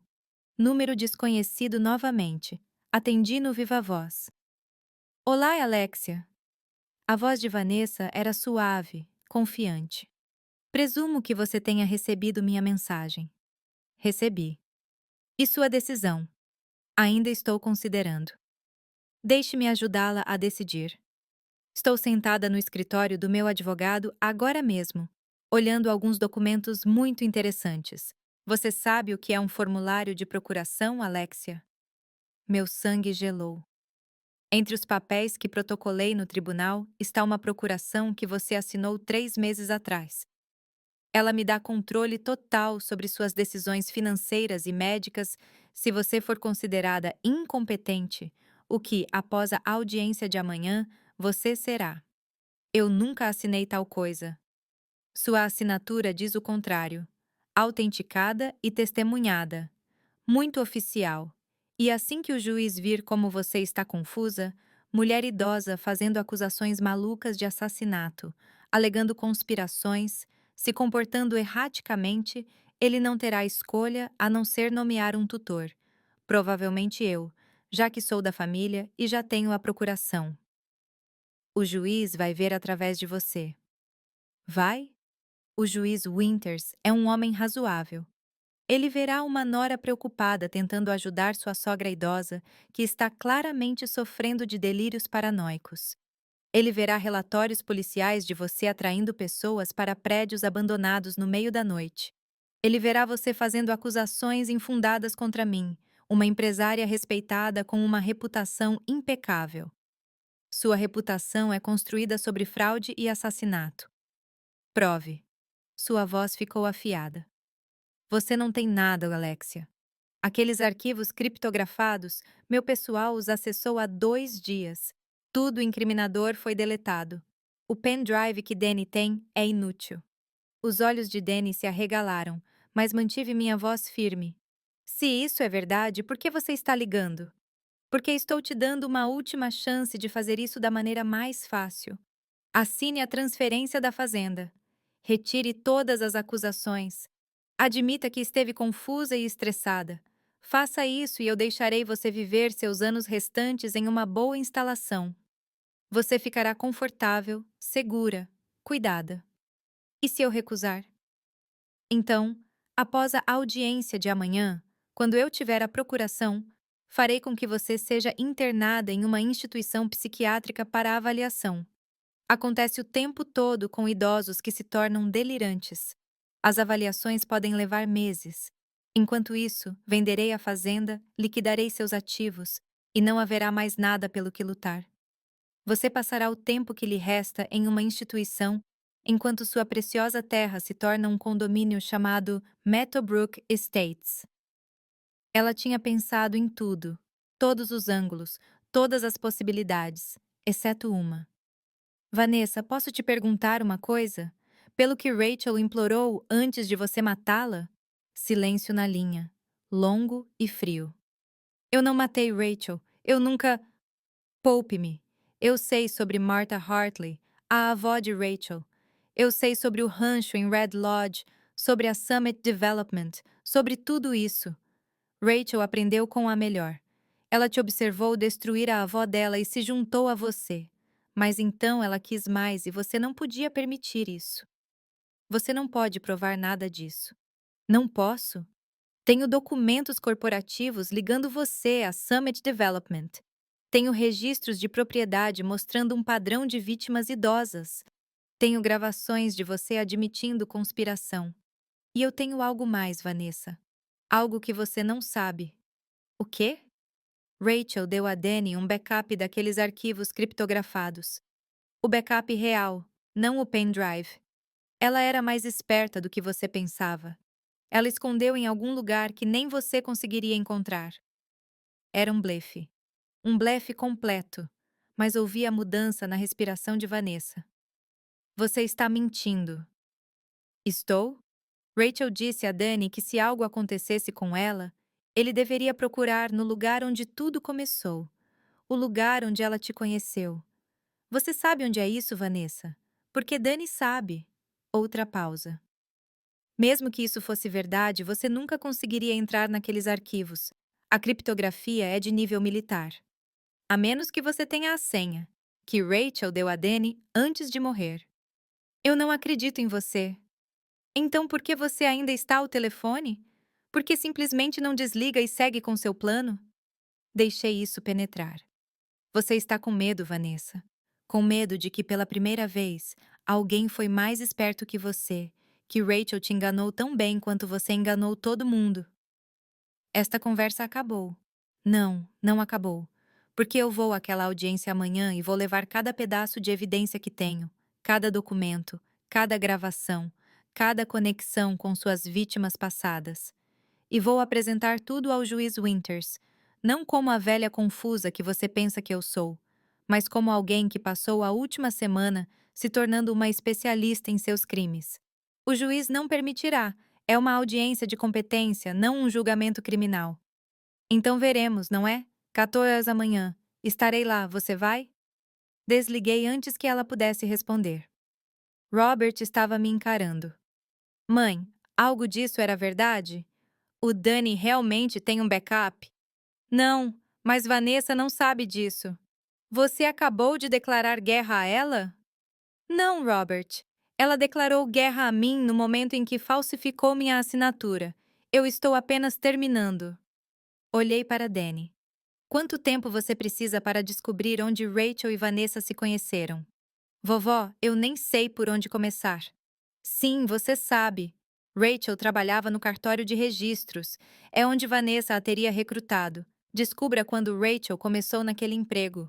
Número desconhecido novamente. Atendi no viva voz. Olá, Alexia. A voz de Vanessa era suave, confiante. Presumo que você tenha recebido minha mensagem. Recebi. E sua decisão? Ainda estou considerando. Deixe-me ajudá-la a decidir. Estou sentada no escritório do meu advogado agora mesmo, olhando alguns documentos muito interessantes. Você sabe o que é um formulário de procuração, Alexia? Meu sangue gelou. Entre os papéis que protocolei no tribunal está uma procuração que você assinou 3 meses atrás. Ela me dá controle total sobre suas decisões financeiras e médicas se você for considerada incompetente, o que, após a audiência de amanhã, você será. Eu nunca assinei tal coisa. Sua assinatura diz o contrário. Autenticada e testemunhada. Muito oficial. E assim que o juiz vir como você está confusa, mulher idosa fazendo acusações malucas de assassinato, alegando conspirações, se comportando erraticamente, ele não terá escolha a não ser nomear um tutor. Provavelmente eu, já que sou da família e já tenho a procuração. O juiz vai ver através de você. Vai? O juiz Winters é um homem razoável. Ele verá uma nora preocupada tentando ajudar sua sogra idosa, que está claramente sofrendo de delírios paranoicos. Ele verá relatórios policiais de você atraindo pessoas para prédios abandonados no meio da noite. Ele verá você fazendo acusações infundadas contra mim, uma empresária respeitada com uma reputação impecável. Sua reputação é construída sobre fraude e assassinato. Prove. Sua voz ficou afiada. Você não tem nada, Alexia. Aqueles arquivos criptografados, meu pessoal os acessou há 2 dias. Tudo incriminador foi deletado. O pendrive que Danny tem é inútil. Os olhos de Danny se arregalaram, mas mantive minha voz firme. Se isso é verdade, por que você está ligando? Porque estou te dando uma última chance de fazer isso da maneira mais fácil. Assine a transferência da fazenda. Retire todas as acusações. Admita que esteve confusa e estressada. Faça isso e eu deixarei você viver seus anos restantes em uma boa instalação. Você ficará confortável, segura, cuidada. E se eu recusar? Então, após a audiência de amanhã, quando eu tiver a procuração, farei com que você seja internada em uma instituição psiquiátrica para avaliação. Acontece o tempo todo com idosos que se tornam delirantes. As avaliações podem levar meses. Enquanto isso, venderei a fazenda, liquidarei seus ativos, e não haverá mais nada pelo que lutar. Você passará o tempo que lhe resta em uma instituição, enquanto sua preciosa terra se torna um condomínio chamado Meadowbrook Estates. Ela tinha pensado em tudo, todos os ângulos, todas as possibilidades, exceto uma. Vanessa, posso te perguntar uma coisa? Pelo que Rachel implorou antes de você matá-la? Silêncio na linha, longo e frio. Eu não matei Rachel. Eu nunca. Poupe-me. Eu sei sobre Martha Hartley, a avó de Rachel. Eu sei sobre o rancho em Red Lodge, sobre a Summit Development, sobre tudo isso. Rachel aprendeu com a melhor. Ela te observou destruir a avó dela e se juntou a você. Mas então ela quis mais e você não podia permitir isso. Você não pode provar nada disso. Não posso? Tenho documentos corporativos ligando você à Summit Development. Tenho registros de propriedade mostrando um padrão de vítimas idosas. Tenho gravações de você admitindo conspiração. E eu tenho algo mais, Vanessa. Algo que você não sabe. O quê? Rachel deu a Danny um backup daqueles arquivos criptografados. O backup real, não o pendrive. Ela era mais esperta do que você pensava. Ela escondeu em algum lugar que nem você conseguiria encontrar. Era um blefe. Um blefe completo. mas ouvi a mudança na respiração de Vanessa. Você está mentindo. Estou? Rachel disse a Dani que se algo acontecesse com ela, ele deveria procurar no lugar onde tudo começou, o lugar onde ela te conheceu. Você sabe onde é isso, Vanessa? Porque Dani sabe. Outra pausa. Mesmo que isso fosse verdade, você nunca conseguiria entrar naqueles arquivos. A criptografia é de nível militar. A menos que você tenha a senha, que Rachel deu a Dani antes de morrer. Eu não acredito em você. Então por que você ainda está ao telefone? Por que simplesmente não desliga e segue com seu plano? Deixei isso penetrar. Você está com medo, Vanessa. Com medo de que pela primeira vez alguém foi mais esperto que você, que Rachel te enganou tão bem quanto você enganou todo mundo. Esta conversa acabou. Não, não acabou. Porque eu vou àquela audiência amanhã e vou levar cada pedaço de evidência que tenho, cada documento, cada gravação, cada conexão com suas vítimas passadas. E vou apresentar tudo ao juiz Winters, não como a velha confusa que você pensa que eu sou, mas como alguém que passou a última semana se tornando uma especialista em seus crimes. O juiz não permitirá, é uma audiência de competência, não um julgamento criminal. Então veremos, não é? 14 horas da manhã. Estarei lá, você vai? Desliguei antes que ela pudesse responder. Robert estava me encarando. Mãe, algo disso era verdade? O Danny realmente tem um backup? Não, mas Vanessa não sabe disso. Você acabou de declarar guerra a ela? Não, Robert. Ela declarou guerra a mim no momento em que falsificou minha assinatura. Eu estou apenas terminando. Olhei para Danny. Quanto tempo você precisa para descobrir onde Rachel e Vanessa se conheceram? Vovó, eu nem sei por onde começar. Sim, você sabe. Rachel trabalhava no cartório de registros. É onde Vanessa a teria recrutado. Descubra quando Rachel começou naquele emprego.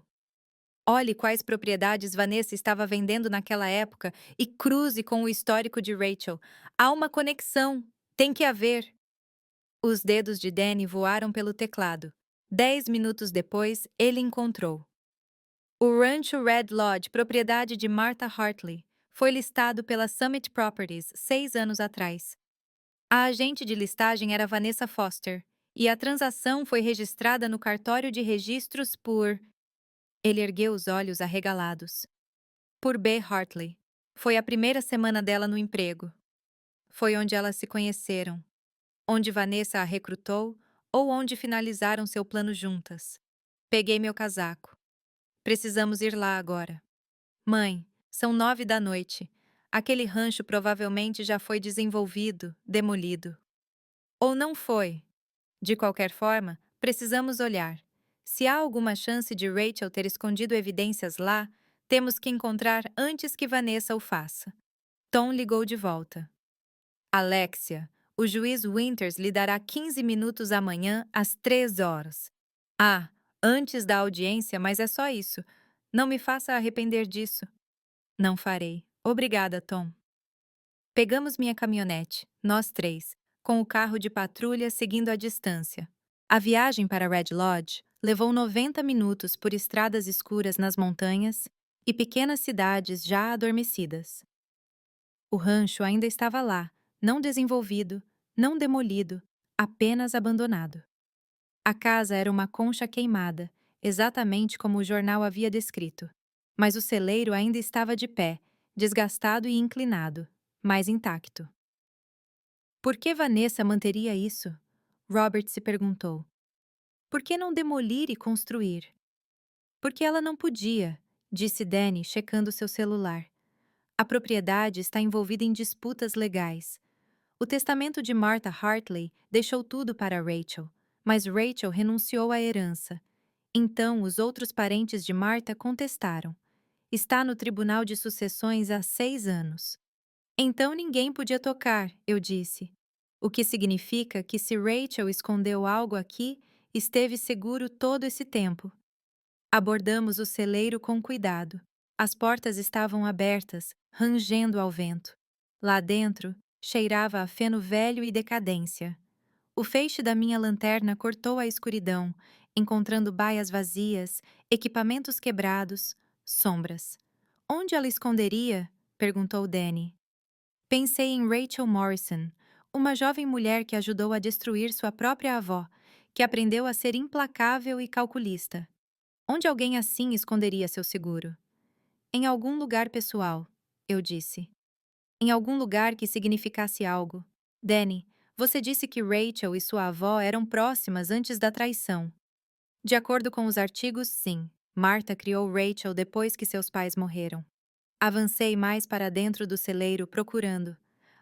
Olhe quais propriedades Vanessa estava vendendo naquela época e cruze com o histórico de Rachel. Há uma conexão. Tem que haver. Os dedos de Danny voaram pelo teclado. 10 minutos depois, ele encontrou. O Rancho Red Lodge, propriedade de Martha Hartley, foi listado pela Summit Properties 6 anos atrás. A agente de listagem era Vanessa Foster, e a transação foi registrada no cartório de registros por... Ele ergueu os olhos arregalados. Por B. Hartley. Foi a primeira semana dela no emprego. Foi onde elas se conheceram. Onde Vanessa a recrutou ou onde finalizaram seu plano juntas. Peguei meu casaco. Precisamos ir lá agora. Mãe, são 9 da noite. Aquele rancho provavelmente já foi desenvolvido, demolido. Ou não foi. De qualquer forma, precisamos olhar. Se há alguma chance de Rachel ter escondido evidências lá, temos que encontrar antes que Vanessa o faça. Tom ligou de volta. Alexia, o juiz Winters lhe dará 15 minutos amanhã às 3 horas. Ah, antes da audiência, mas é só isso. Não me faça arrepender disso. Não farei. Obrigada, Tom. Pegamos minha caminhonete, nós três, com o carro de patrulha seguindo à distância. A viagem para Red Lodge levou 90 minutos por estradas escuras nas montanhas e pequenas cidades já adormecidas. O rancho ainda estava lá, não desenvolvido, não demolido, apenas abandonado. A casa era uma concha queimada, exatamente como o jornal havia descrito. Mas o celeiro ainda estava de pé, desgastado e inclinado, mas intacto. Por que Vanessa manteria isso? Robert se perguntou. Por que não demolir e construir? Porque ela não podia, disse Danny, checando seu celular. A propriedade está envolvida em disputas legais. O testamento de Martha Hartley deixou tudo para Rachel, mas Rachel renunciou à herança. Então, os outros parentes de Martha contestaram. Está no Tribunal de Sucessões há 6 anos. Então ninguém podia tocar, eu disse. O que significa que se Rachel escondeu algo aqui, esteve seguro todo esse tempo. Abordamos o celeiro com cuidado. As portas estavam abertas, rangendo ao vento. Lá dentro, cheirava a feno velho e decadência. O feixe da minha lanterna cortou a escuridão, encontrando baias vazias, equipamentos quebrados, sombras. Onde ela esconderia? Perguntou Danny. Pensei em Rachel Morrison, uma jovem mulher que ajudou a destruir sua própria avó, que aprendeu a ser implacável e calculista. Onde alguém assim esconderia seu seguro? Em algum lugar pessoal, eu disse. Em algum lugar que significasse algo. Danny, você disse que Rachel e sua avó eram próximas antes da traição. De acordo com os artigos, sim. Martha criou Rachel depois que seus pais morreram. Avancei mais para dentro do celeiro procurando.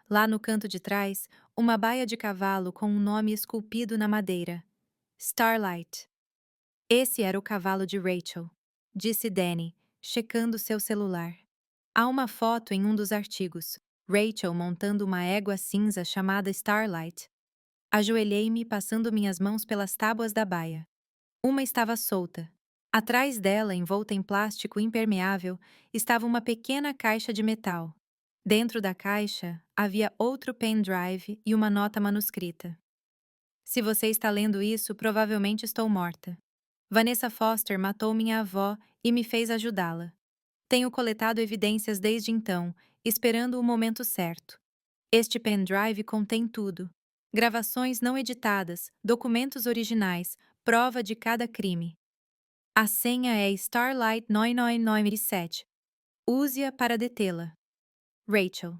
Lá no canto de trás, uma baia de cavalo com um nome esculpido na madeira. Starlight. Esse era o cavalo de Rachel, disse Danny, checando seu celular. Há uma foto em um dos artigos. Rachel montando uma égua cinza chamada Starlight. Ajoelhei-me passando minhas mãos pelas tábuas da baia. Uma estava solta. Atrás dela, envolta em plástico impermeável, estava uma pequena caixa de metal. Dentro da caixa, havia outro pendrive e uma nota manuscrita. Se você está lendo isso, provavelmente estou morta. Vanessa Foster matou minha avó e me fez ajudá-la. Tenho coletado evidências desde então, esperando o momento certo. Este pendrive contém tudo. Gravações não editadas, documentos originais, prova de cada crime. A senha é Starlight 99997. Use-a para detê-la. Rachel.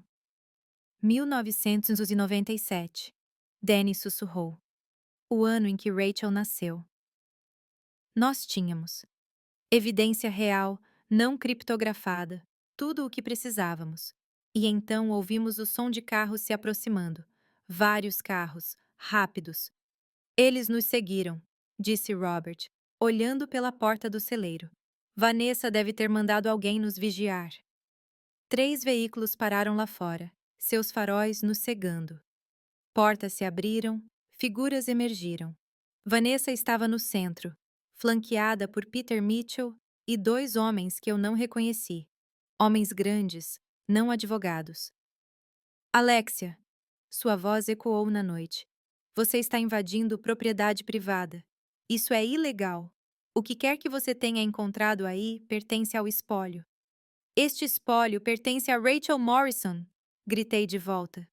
1997. Danny sussurrou. O ano em que Rachel nasceu. Nós tínhamos evidência real, não criptografada, tudo o que precisávamos. E então ouvimos o som de carros se aproximando. Vários carros, rápidos. Eles nos seguiram, disse Robert, olhando pela porta do celeiro. Vanessa deve ter mandado alguém nos vigiar. 3 veículos pararam lá fora, seus faróis nos cegando. Portas se abriram, figuras emergiram. Vanessa estava no centro, flanqueada por Peter Mitchell e 2 homens que eu não reconheci. Homens grandes, não advogados. Alexia, sua voz ecoou na noite. Você está invadindo propriedade privada. Isso é ilegal. O que quer que você tenha encontrado aí pertence ao espólio. Este espólio pertence a Rachel Morrison, gritei de volta.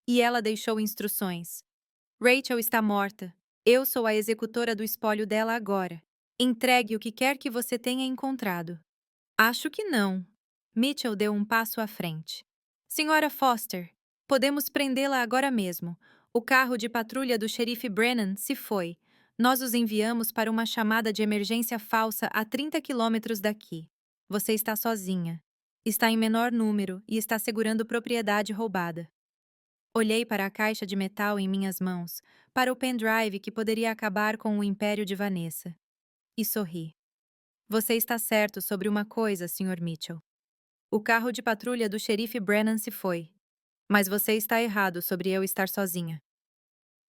E ela deixou instruções. Rachel está morta. Eu sou a executora do espólio dela agora. Entregue o que quer que você tenha encontrado. Acho que não. Mitchell deu um passo à frente. Senhora Foster, podemos prendê-la agora mesmo. O carro de patrulha do xerife Brennan se foi. Nós os enviamos para uma chamada de emergência falsa a 30 quilômetros daqui. Você está sozinha. Está em menor número e está segurando propriedade roubada. Olhei para a caixa de metal em minhas mãos, para o pendrive que poderia acabar com o império de Vanessa. E sorri. Você está certo sobre uma coisa, Sr. Mitchell. O carro de patrulha do xerife Brennan se foi. Mas você está errado sobre eu estar sozinha.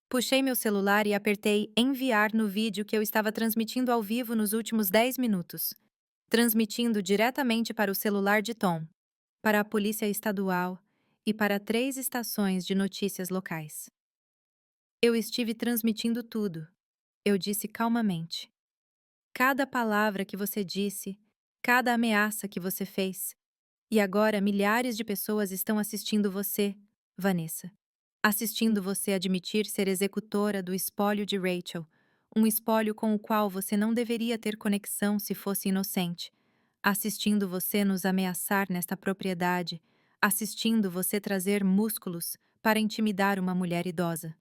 Puxei meu celular e apertei enviar no vídeo que eu estava transmitindo ao vivo nos últimos 10 minutos. Transmitindo diretamente para o celular de Tom, para a Polícia Estadual e para 3 estações de notícias locais. Eu estive transmitindo tudo, eu disse calmamente. Cada palavra que você disse, cada ameaça que você fez. E agora milhares de pessoas estão assistindo você, Vanessa. Assistindo você admitir ser executora do espólio de Rachel, um espólio com o qual você não deveria ter conexão se fosse inocente. Assistindo você nos ameaçar nesta propriedade, assistindo você trazer músculos para intimidar uma mulher idosa.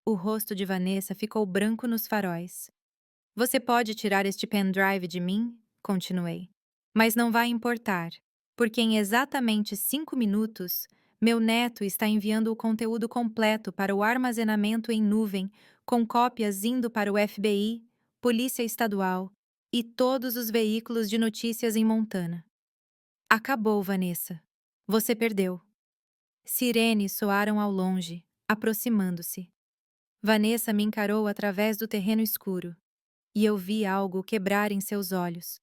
O rosto de Vanessa ficou branco nos faróis. Você pode tirar este pendrive de mim? Continuei. Mas não vai importar, porque em exatamente 5 minutos, meu neto está enviando o conteúdo completo para o armazenamento em nuvem, com cópias indo para o FBI, Polícia Estadual e todos os veículos de notícias em Montana. Acabou, Vanessa. Você perdeu. Sirenes soaram ao longe, aproximando-se. Vanessa me encarou através do terreno escuro, e eu vi algo quebrar em seus olhos.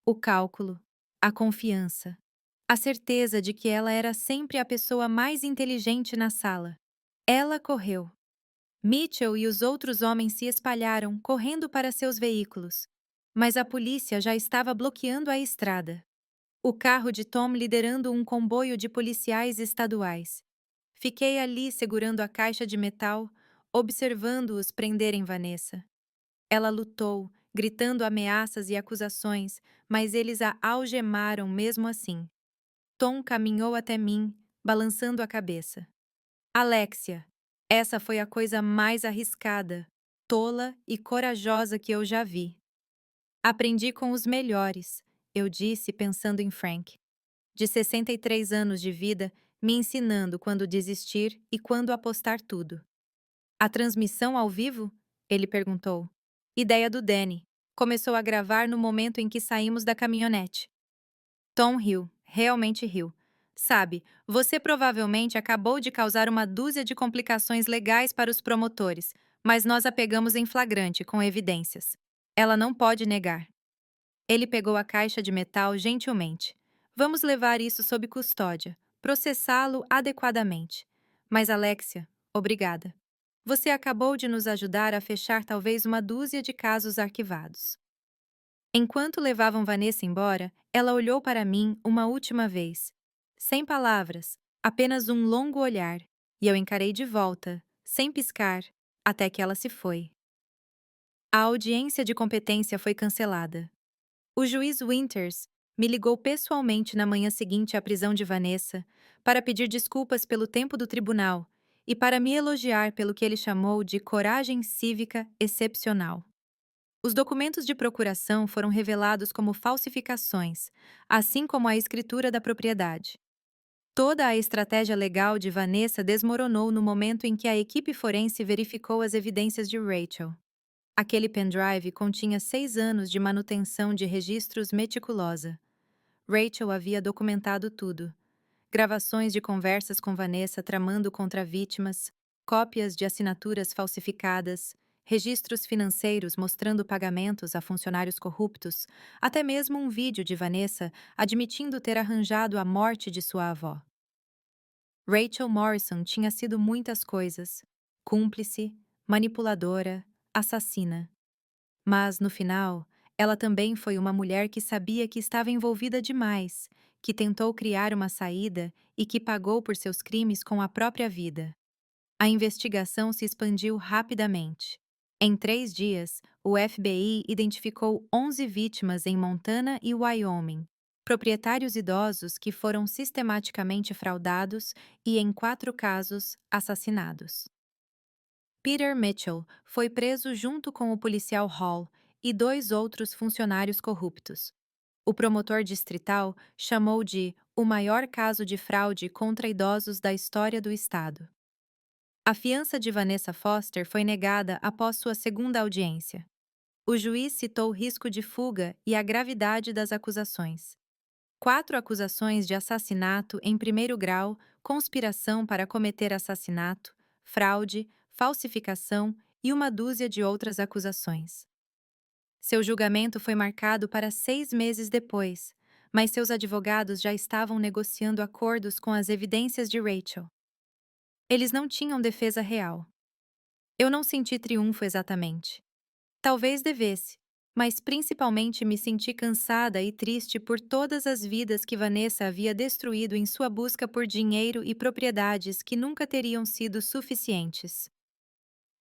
O cálculo, a confiança, a certeza de que ela era sempre a pessoa mais inteligente na sala. Ela correu. Mitchell e os outros homens se espalharam, correndo para seus veículos. Mas a polícia já estava bloqueando a estrada. O carro de Tom liderando um comboio de policiais estaduais. Fiquei ali segurando a caixa de metal, observando-os prenderem Vanessa. Ela lutou, gritando ameaças e acusações, mas eles a algemaram mesmo assim. Tom caminhou até mim, balançando a cabeça. Alexia, essa foi a coisa mais arriscada, tola e corajosa que eu já vi. Aprendi com os melhores, eu disse pensando em Frank. De 63 anos de vida, me ensinando quando desistir e quando apostar tudo. A transmissão ao vivo? Ele perguntou. Ideia do Danny. Começou a gravar no momento em que saímos da caminhonete. Tom riu, realmente riu. Sabe, você provavelmente acabou de causar uma dúzia de complicações legais para os promotores, mas nós a pegamos em flagrante, com evidências. Ela não pode negar. Ele pegou a caixa de metal gentilmente. Vamos levar isso sob custódia, processá-lo adequadamente. Mas, Alexia, obrigada. Você acabou de nos ajudar a fechar talvez uma dúzia de casos arquivados. Enquanto levavam Vanessa embora, ela olhou para mim uma última vez. Sem palavras, apenas um longo olhar, e eu encarei de volta, sem piscar, até que ela se foi. A audiência de competência foi cancelada. O juiz Winters me ligou pessoalmente na manhã seguinte à prisão de Vanessa para pedir desculpas pelo tempo do tribunal e para me elogiar pelo que ele chamou de coragem cívica excepcional. Os documentos de procuração foram revelados como falsificações, assim como a escritura da propriedade. Toda a estratégia legal de Vanessa desmoronou no momento em que a equipe forense verificou as evidências de Rachel. Aquele pendrive continha 6 anos de manutenção de registros meticulosa. Rachel havia documentado tudo. Gravações de conversas com Vanessa tramando contra vítimas, cópias de assinaturas falsificadas, registros financeiros mostrando pagamentos a funcionários corruptos, até mesmo um vídeo de Vanessa admitindo ter arranjado a morte de sua avó. Rachel Morrison tinha sido muitas coisas: cúmplice, manipuladora, assassina. Mas, no final, ela também foi uma mulher que sabia que estava envolvida demais, que tentou criar uma saída e que pagou por seus crimes com a própria vida. A investigação se expandiu rapidamente. Em 3 dias, o FBI identificou 11 vítimas em Montana e Wyoming, proprietários idosos que foram sistematicamente fraudados e, em 4 casos, assassinados. Peter Mitchell foi preso junto com o policial Hall e 2 outros funcionários corruptos. O promotor distrital chamou de o maior caso de fraude contra idosos da história do estado. A fiança de Vanessa Foster foi negada após sua segunda audiência. O juiz citou o risco de fuga e a gravidade das acusações. 4 acusações de assassinato em primeiro grau, conspiração para cometer assassinato, fraude, falsificação e uma dúzia de outras acusações. Seu julgamento foi marcado para 6 meses depois, mas seus advogados já estavam negociando acordos com as evidências de Rachel. Eles não tinham defesa real. Eu não senti triunfo exatamente. Talvez devesse, mas principalmente me senti cansada e triste por todas as vidas que Vanessa havia destruído em sua busca por dinheiro e propriedades que nunca teriam sido suficientes.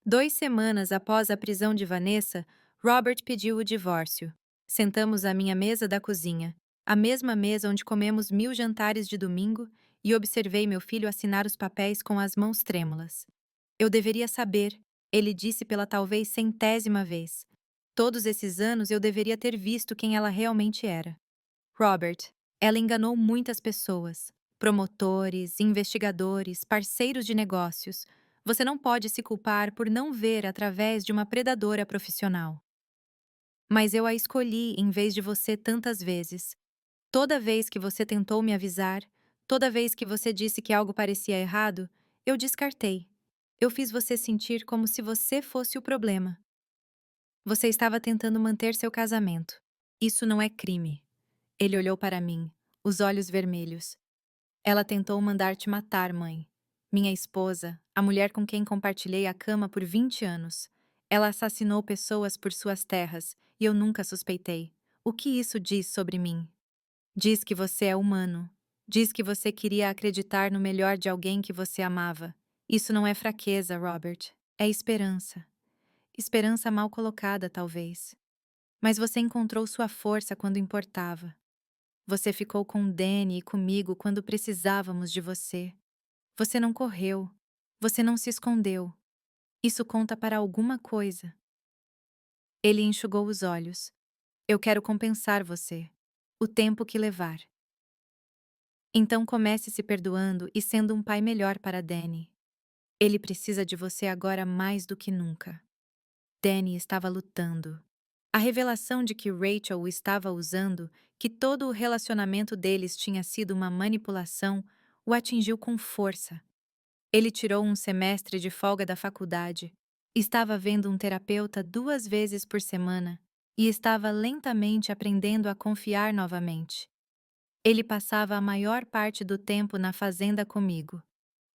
2 semanas após a prisão de Vanessa, Robert pediu o divórcio. Sentamos à minha mesa da cozinha, a mesma mesa onde comemos 1000 jantares de domingo, e observei meu filho assinar os papéis com as mãos trêmulas. Eu deveria saber, ele disse pela talvez 100ª vez. Todos esses anos eu deveria ter visto quem ela realmente era. Robert, ela enganou muitas pessoas. Promotores, investigadores, parceiros de negócios. Você não pode se culpar por não ver através de uma predadora profissional. Mas eu a escolhi em vez de você tantas vezes. Toda vez que você tentou me avisar, toda vez que você disse que algo parecia errado, eu descartei. Eu fiz você sentir como se você fosse o problema. Você estava tentando manter seu casamento. Isso não é crime. Ele olhou para mim, os olhos vermelhos. Ela tentou mandar te matar, mãe. Minha esposa, a mulher com quem compartilhei a cama por 20 anos. Ela assassinou pessoas por suas terras e eu nunca suspeitei. O que isso diz sobre mim? Diz que você é humano. Diz que você queria acreditar no melhor de alguém que você amava. Isso não é fraqueza, Robert. É esperança. Esperança mal colocada, talvez. Mas você encontrou sua força quando importava. Você ficou com Danny e comigo quando precisávamos de você. Você não correu. Você não se escondeu. Isso conta para alguma coisa. Ele enxugou os olhos. Eu quero compensar você. O tempo que levar. Então comece se perdoando e sendo um pai melhor para Danny. Ele precisa de você agora mais do que nunca. Danny estava lutando. A revelação de que Rachel o estava usando, que todo o relacionamento deles tinha sido uma manipulação, o atingiu com força. Ele tirou um semestre de folga da faculdade, estava vendo um terapeuta 2 vezes por semana e estava lentamente aprendendo a confiar novamente. Ele passava a maior parte do tempo na fazenda comigo.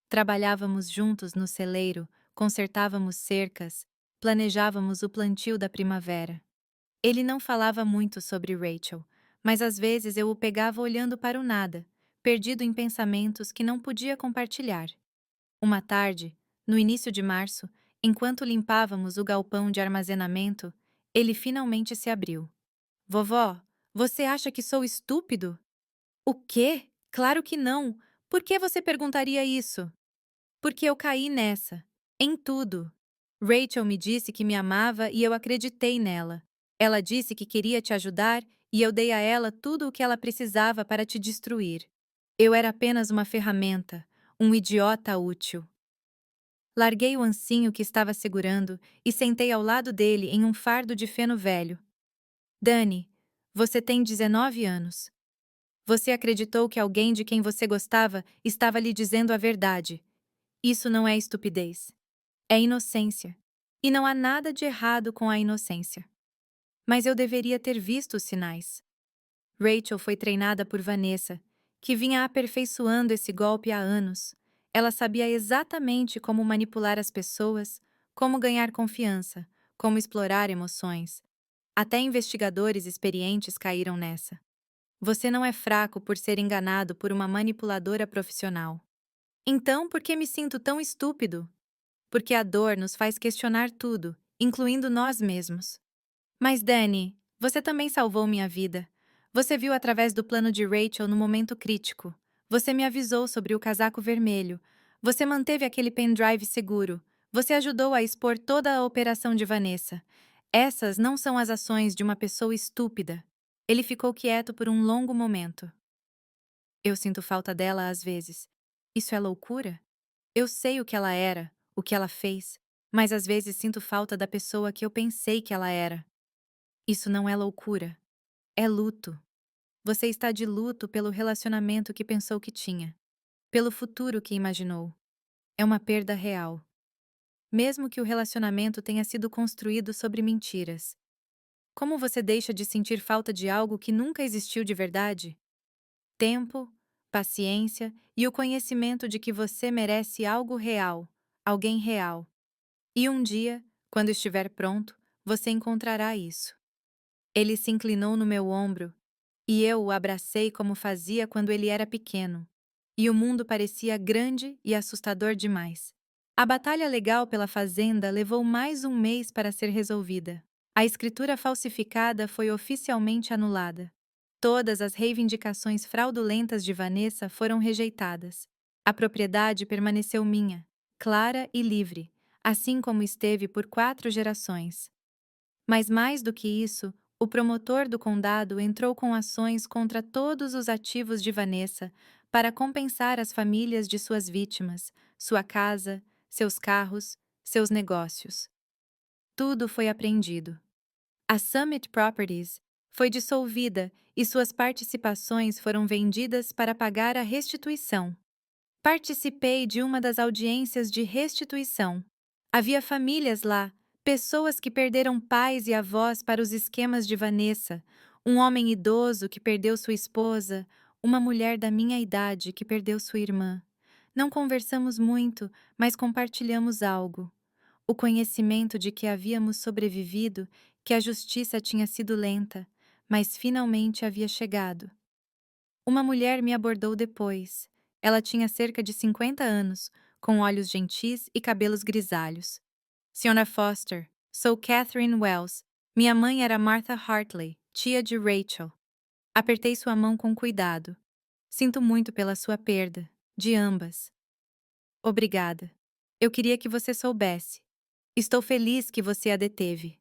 Trabalhávamos juntos no celeiro, consertávamos cercas, planejávamos o plantio da primavera. Ele não falava muito sobre Rachel, mas às vezes eu o pegava olhando para o nada, perdido em pensamentos que não podia compartilhar. Uma tarde, no início de março, enquanto limpávamos o galpão de armazenamento, ele finalmente se abriu. Vovó, você acha que sou estúpido? O quê? Claro que não. Por que você perguntaria isso? Porque eu caí nessa. Em tudo. Rachel me disse que me amava e eu acreditei nela. Ela disse que queria te ajudar e eu dei a ela tudo o que ela precisava para te destruir. Eu era apenas uma ferramenta, um idiota útil. Larguei o ancinho que estava segurando e sentei ao lado dele em um fardo de feno velho. Dani, você tem 19 anos. Você acreditou que alguém de quem você gostava estava lhe dizendo a verdade. Isso não é estupidez. É inocência. E não há nada de errado com a inocência. Mas eu deveria ter visto os sinais. Rachel foi treinada por Vanessa, que vinha aperfeiçoando esse golpe há anos. Ela sabia exatamente como manipular as pessoas, como ganhar confiança, como explorar emoções. Até investigadores experientes caíram nessa. Você não é fraco por ser enganado por uma manipuladora profissional. Então, por que me sinto tão estúpido? Porque a dor nos faz questionar tudo, incluindo nós mesmos. Mas, Danny, você também salvou minha vida. Você viu através do plano de Rachel no momento crítico. Você me avisou sobre o casaco vermelho. Você manteve aquele pendrive seguro. Você ajudou a expor toda a operação de Vanessa. Essas não são as ações de uma pessoa estúpida. Ele ficou quieto por um longo momento. Eu sinto falta dela às vezes. Isso é loucura? Eu sei o que ela era, o que ela fez, mas às vezes sinto falta da pessoa que eu pensei que ela era. Isso não é loucura. É luto. Você está de luto pelo relacionamento que pensou que tinha, pelo futuro que imaginou. É uma perda real. Mesmo que o relacionamento tenha sido construído sobre mentiras. Como você deixa de sentir falta de algo que nunca existiu de verdade? Tempo, paciência e o conhecimento de que você merece algo real, alguém real. E um dia, quando estiver pronto, você encontrará isso. Ele se inclinou no meu ombro e eu o abracei como fazia quando ele era pequeno. E o mundo parecia grande e assustador demais. A batalha legal pela fazenda levou mais um mês para ser resolvida. A escritura falsificada foi oficialmente anulada. Todas as reivindicações fraudulentas de Vanessa foram rejeitadas. A propriedade permaneceu minha, clara e livre, assim como esteve por 4 gerações. Mas mais do que isso, o promotor do condado entrou com ações contra todos os ativos de Vanessa para compensar as famílias de suas vítimas, sua casa, seus carros, seus negócios. Tudo foi apreendido. A Summit Properties foi dissolvida e suas participações foram vendidas para pagar a restituição. Participei de uma das audiências de restituição. Havia famílias lá, pessoas que perderam pais e avós para os esquemas de Vanessa, um homem idoso que perdeu sua esposa, uma mulher da minha idade que perdeu sua irmã. Não conversamos muito, mas compartilhamos algo. O conhecimento de que havíamos sobrevivido, que a justiça tinha sido lenta, mas finalmente havia chegado. Uma mulher me abordou depois. Ela tinha cerca de 50 anos, com olhos gentis e cabelos grisalhos. Sra. Foster, sou Catherine Wells. Minha mãe era Martha Hartley, tia de Rachel. Apertei sua mão com cuidado. Sinto muito pela sua perda, de ambas. Obrigada. Eu queria que você soubesse. Estou feliz que você a deteve.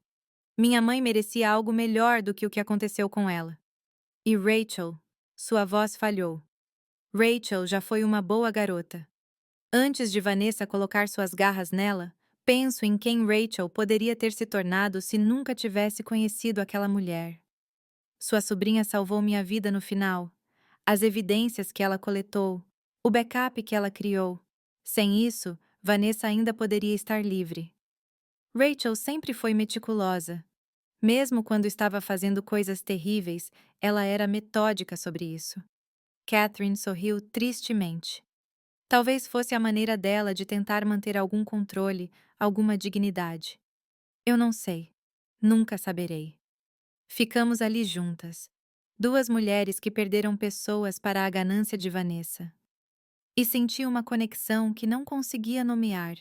Minha mãe merecia algo melhor do que o que aconteceu com ela. E Rachel? Sua voz falhou. Rachel já foi uma boa garota. Antes de Vanessa colocar suas garras nela, penso em quem Rachel poderia ter se tornado se nunca tivesse conhecido aquela mulher. Sua sobrinha salvou minha vida no final. As evidências que ela coletou, o backup que ela criou. Sem isso, Vanessa ainda poderia estar livre. Rachel sempre foi meticulosa. Mesmo quando estava fazendo coisas terríveis, ela era metódica sobre isso. Catherine sorriu tristemente. Talvez fosse a maneira dela de tentar manter algum controle, alguma dignidade. Eu não sei. Nunca saberei. Ficamos ali juntas. Duas mulheres que perderam pessoas para a ganância de Vanessa. E senti uma conexão que não conseguia nomear.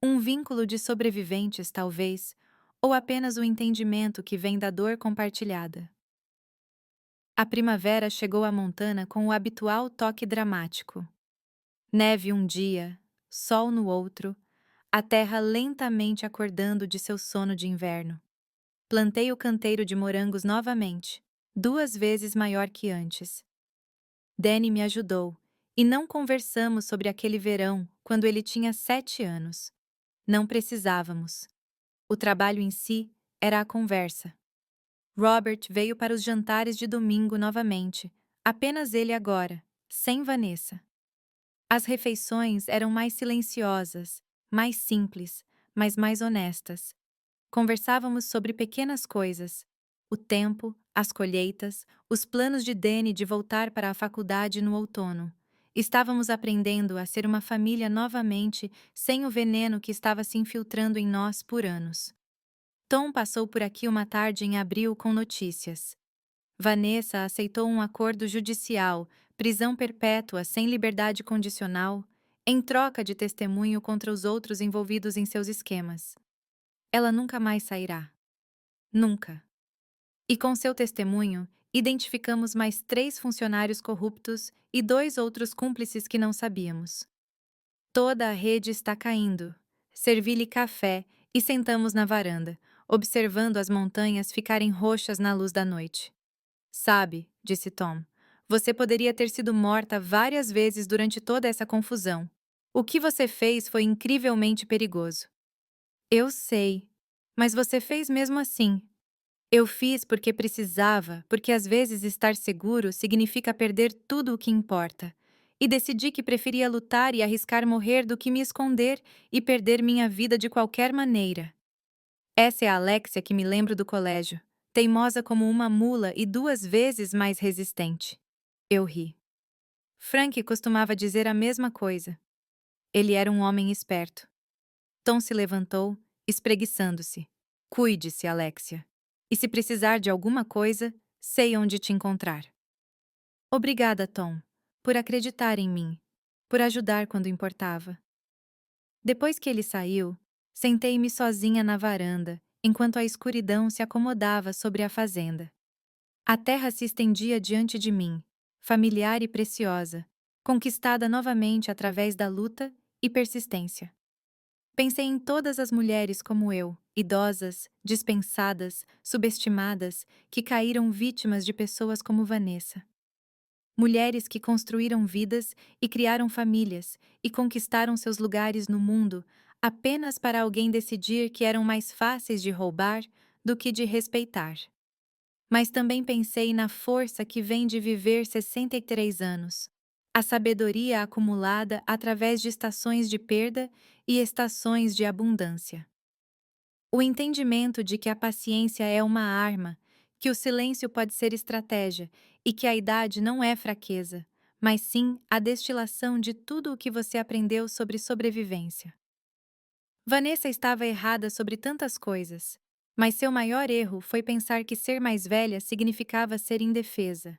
Um vínculo de sobreviventes, talvez, ou apenas o entendimento que vem da dor compartilhada. A primavera chegou a Montana com o habitual toque dramático. Neve um dia, sol no outro, a terra lentamente acordando de seu sono de inverno. Plantei o canteiro de morangos novamente, 2 vezes maior que antes. Danny me ajudou, e não conversamos sobre aquele verão quando ele tinha 7 anos. Não precisávamos. O trabalho em si era a conversa. Robert veio para os jantares de domingo novamente, apenas ele agora, sem Vanessa. As refeições eram mais silenciosas, mais simples, mas mais honestas. Conversávamos sobre pequenas coisas: o tempo, as colheitas, os planos de Danny de voltar para a faculdade no outono. Estávamos aprendendo a ser uma família novamente, sem o veneno que estava se infiltrando em nós por anos. Tom passou por aqui uma tarde em abril com notícias. Vanessa aceitou um acordo judicial, prisão perpétua sem liberdade condicional, em troca de testemunho contra os outros envolvidos em seus esquemas. Ela nunca mais sairá. Nunca. E com seu testemunho, identificamos mais 3 funcionários corruptos e 2 outros cúmplices que não sabíamos. Toda a rede está caindo. Servi-lhe café e sentamos na varanda, observando as montanhas ficarem roxas na luz da noite. Sabe, disse Tom, você poderia ter sido morta várias vezes durante toda essa confusão. O que você fez foi incrivelmente perigoso. Eu sei, mas você fez mesmo assim. Eu fiz porque precisava, porque às vezes estar seguro significa perder tudo o que importa. E decidi que preferia lutar e arriscar morrer do que me esconder e perder minha vida de qualquer maneira. Essa é a Alexia que me lembro do colégio, teimosa como uma mula e 2 vezes mais resistente. Eu ri. Frank costumava dizer a mesma coisa. Ele era um homem esperto. Tom se levantou, espreguiçando-se. Cuide-se, Alexia. E se precisar de alguma coisa, sei onde te encontrar. Obrigada, Tom, por acreditar em mim, por ajudar quando importava. Depois que ele saiu, sentei-me sozinha na varanda, enquanto a escuridão se acomodava sobre a fazenda. A terra se estendia diante de mim, familiar e preciosa, conquistada novamente através da luta e persistência. Pensei em todas as mulheres como eu, idosas, dispensadas, subestimadas, que caíram vítimas de pessoas como Vanessa. Mulheres que construíram vidas e criaram famílias e conquistaram seus lugares no mundo apenas para alguém decidir que eram mais fáceis de roubar do que de respeitar. Mas também pensei na força que vem de viver 63 anos. A sabedoria acumulada através de estações de perda e estações de abundância. O entendimento de que a paciência é uma arma, que o silêncio pode ser estratégia e que a idade não é fraqueza, mas sim a destilação de tudo o que você aprendeu sobre sobrevivência. Vanessa estava errada sobre tantas coisas, mas seu maior erro foi pensar que ser mais velha significava ser indefesa.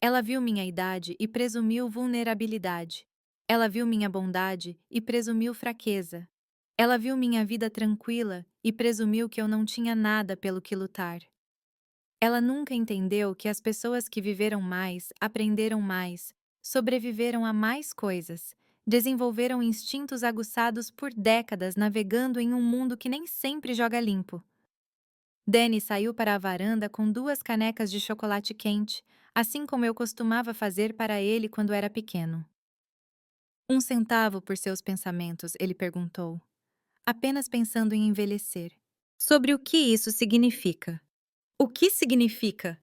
Ela viu minha idade e presumiu vulnerabilidade. Ela viu minha bondade e presumiu fraqueza. Ela viu minha vida tranquila e presumiu que eu não tinha nada pelo que lutar. Ela nunca entendeu que as pessoas que viveram mais, aprenderam mais, sobreviveram a mais coisas, desenvolveram instintos aguçados por décadas navegando em um mundo que nem sempre joga limpo. Danny saiu para a varanda com 2 canecas de chocolate quente, assim como eu costumava fazer para ele quando era pequeno. 1 centavo por seus pensamentos, ele perguntou, apenas pensando em envelhecer. Sobre o que isso significa? O que significa?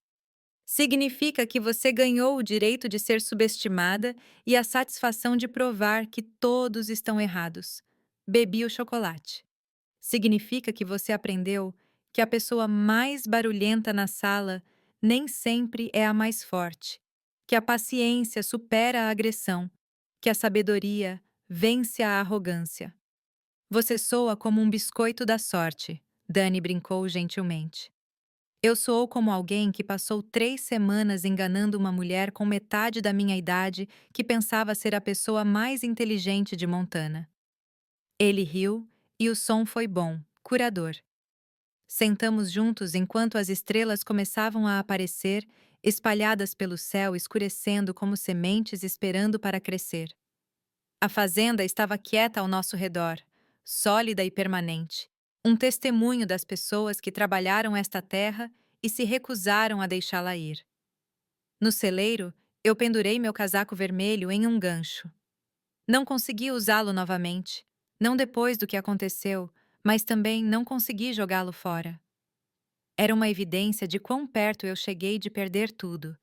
Significa que você ganhou o direito de ser subestimada e a satisfação de provar que todos estão errados. Bebi o chocolate. Significa que você aprendeu que a pessoa mais barulhenta na sala nem sempre é a mais forte, que a paciência supera a agressão, que a sabedoria vence a arrogância. Você soa como um biscoito da sorte, Dani brincou gentilmente. Eu sou como alguém que passou 3 semanas enganando uma mulher com metade da minha idade que pensava ser a pessoa mais inteligente de Montana. Ele riu e o som foi bom, curador. Sentamos juntos enquanto as estrelas começavam a aparecer, espalhadas pelo céu escurecendo como sementes esperando para crescer. A fazenda estava quieta ao nosso redor, sólida e permanente, um testemunho das pessoas que trabalharam esta terra e se recusaram a deixá-la ir. No celeiro, eu pendurei meu casaco vermelho em um gancho. Não consegui usá-lo novamente, não depois do que aconteceu, mas também não consegui jogá-lo fora. Era uma evidência de quão perto eu cheguei de perder tudo.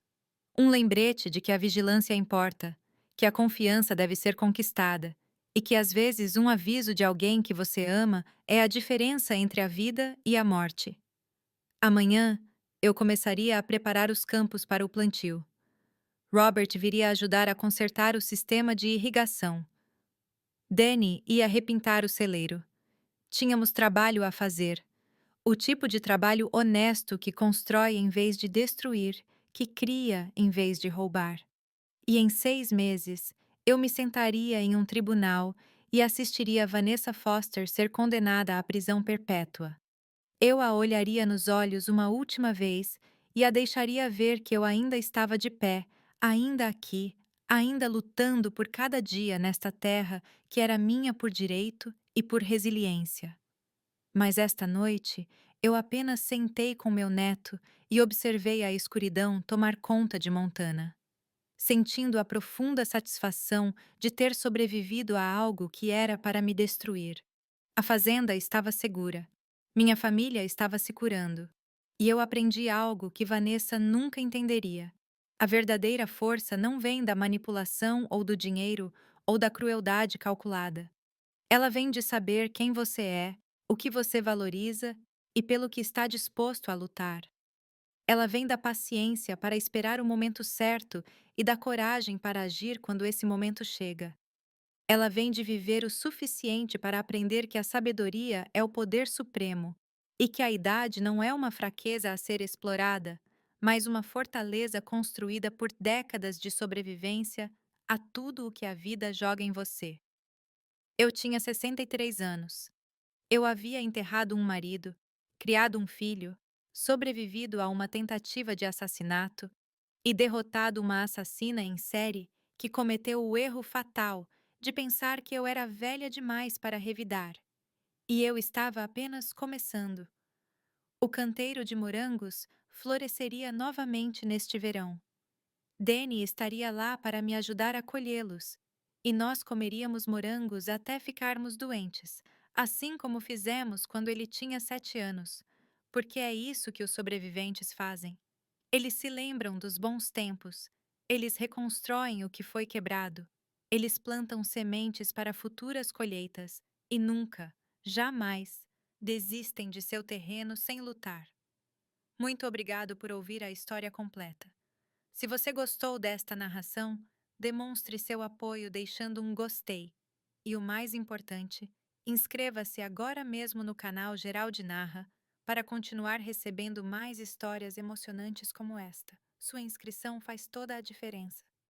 Um lembrete de que a vigilância importa, que a confiança deve ser conquistada, e que às vezes um aviso de alguém que você ama é a diferença entre a vida e a morte. Amanhã, eu começaria a preparar os campos para o plantio. Robert viria ajudar a consertar o sistema de irrigação. Danny ia repintar o celeiro. Tínhamos trabalho a fazer. O tipo de trabalho honesto que constrói em vez de destruir, que cria em vez de roubar. E em 6 meses, eu me sentaria em um tribunal e assistiria Vanessa Foster ser condenada à prisão perpétua. Eu a olharia nos olhos uma última vez e a deixaria ver que eu ainda estava de pé, ainda aqui, ainda lutando por cada dia nesta terra que era minha por direito e por resiliência. Mas esta noite, eu apenas sentei com meu neto e observei a escuridão tomar conta de Montana, sentindo a profunda satisfação de ter sobrevivido a algo que era para me destruir. A fazenda estava segura. Minha família estava se curando. E eu aprendi algo que Vanessa nunca entenderia. A verdadeira força não vem da manipulação ou do dinheiro ou da crueldade calculada. Ela vem de saber quem você é, o que você valoriza e pelo que está disposto a lutar. Ela vem da paciência para esperar o momento certo e da coragem para agir quando esse momento chega. Ela vem de viver o suficiente para aprender que a sabedoria é o poder supremo e que a idade não é uma fraqueza a ser explorada, mas uma fortaleza construída por décadas de sobrevivência a tudo o que a vida joga em você. Eu tinha 63 anos. Eu havia enterrado um marido, criado um filho, sobrevivido a uma tentativa de assassinato e derrotado uma assassina em série que cometeu o erro fatal de pensar que eu era velha demais para revidar. E eu estava apenas começando. O canteiro de morangos floresceria novamente neste verão. Danny estaria lá para me ajudar a colhê-los, e nós comeríamos morangos até ficarmos doentes, assim como fizemos quando ele tinha 7 anos, porque é isso que os sobreviventes fazem. Eles se lembram dos bons tempos, eles reconstruem o que foi quebrado, eles plantam sementes para futuras colheitas e nunca, jamais, desistem de seu terreno sem lutar. Muito obrigado por ouvir a história completa. Se você gostou desta narração, Demonstre seu apoio deixando um gostei. E o mais importante, inscreva-se agora mesmo no canal Geraldi Narra para continuar recebendo mais histórias emocionantes como esta. Sua inscrição faz toda a diferença.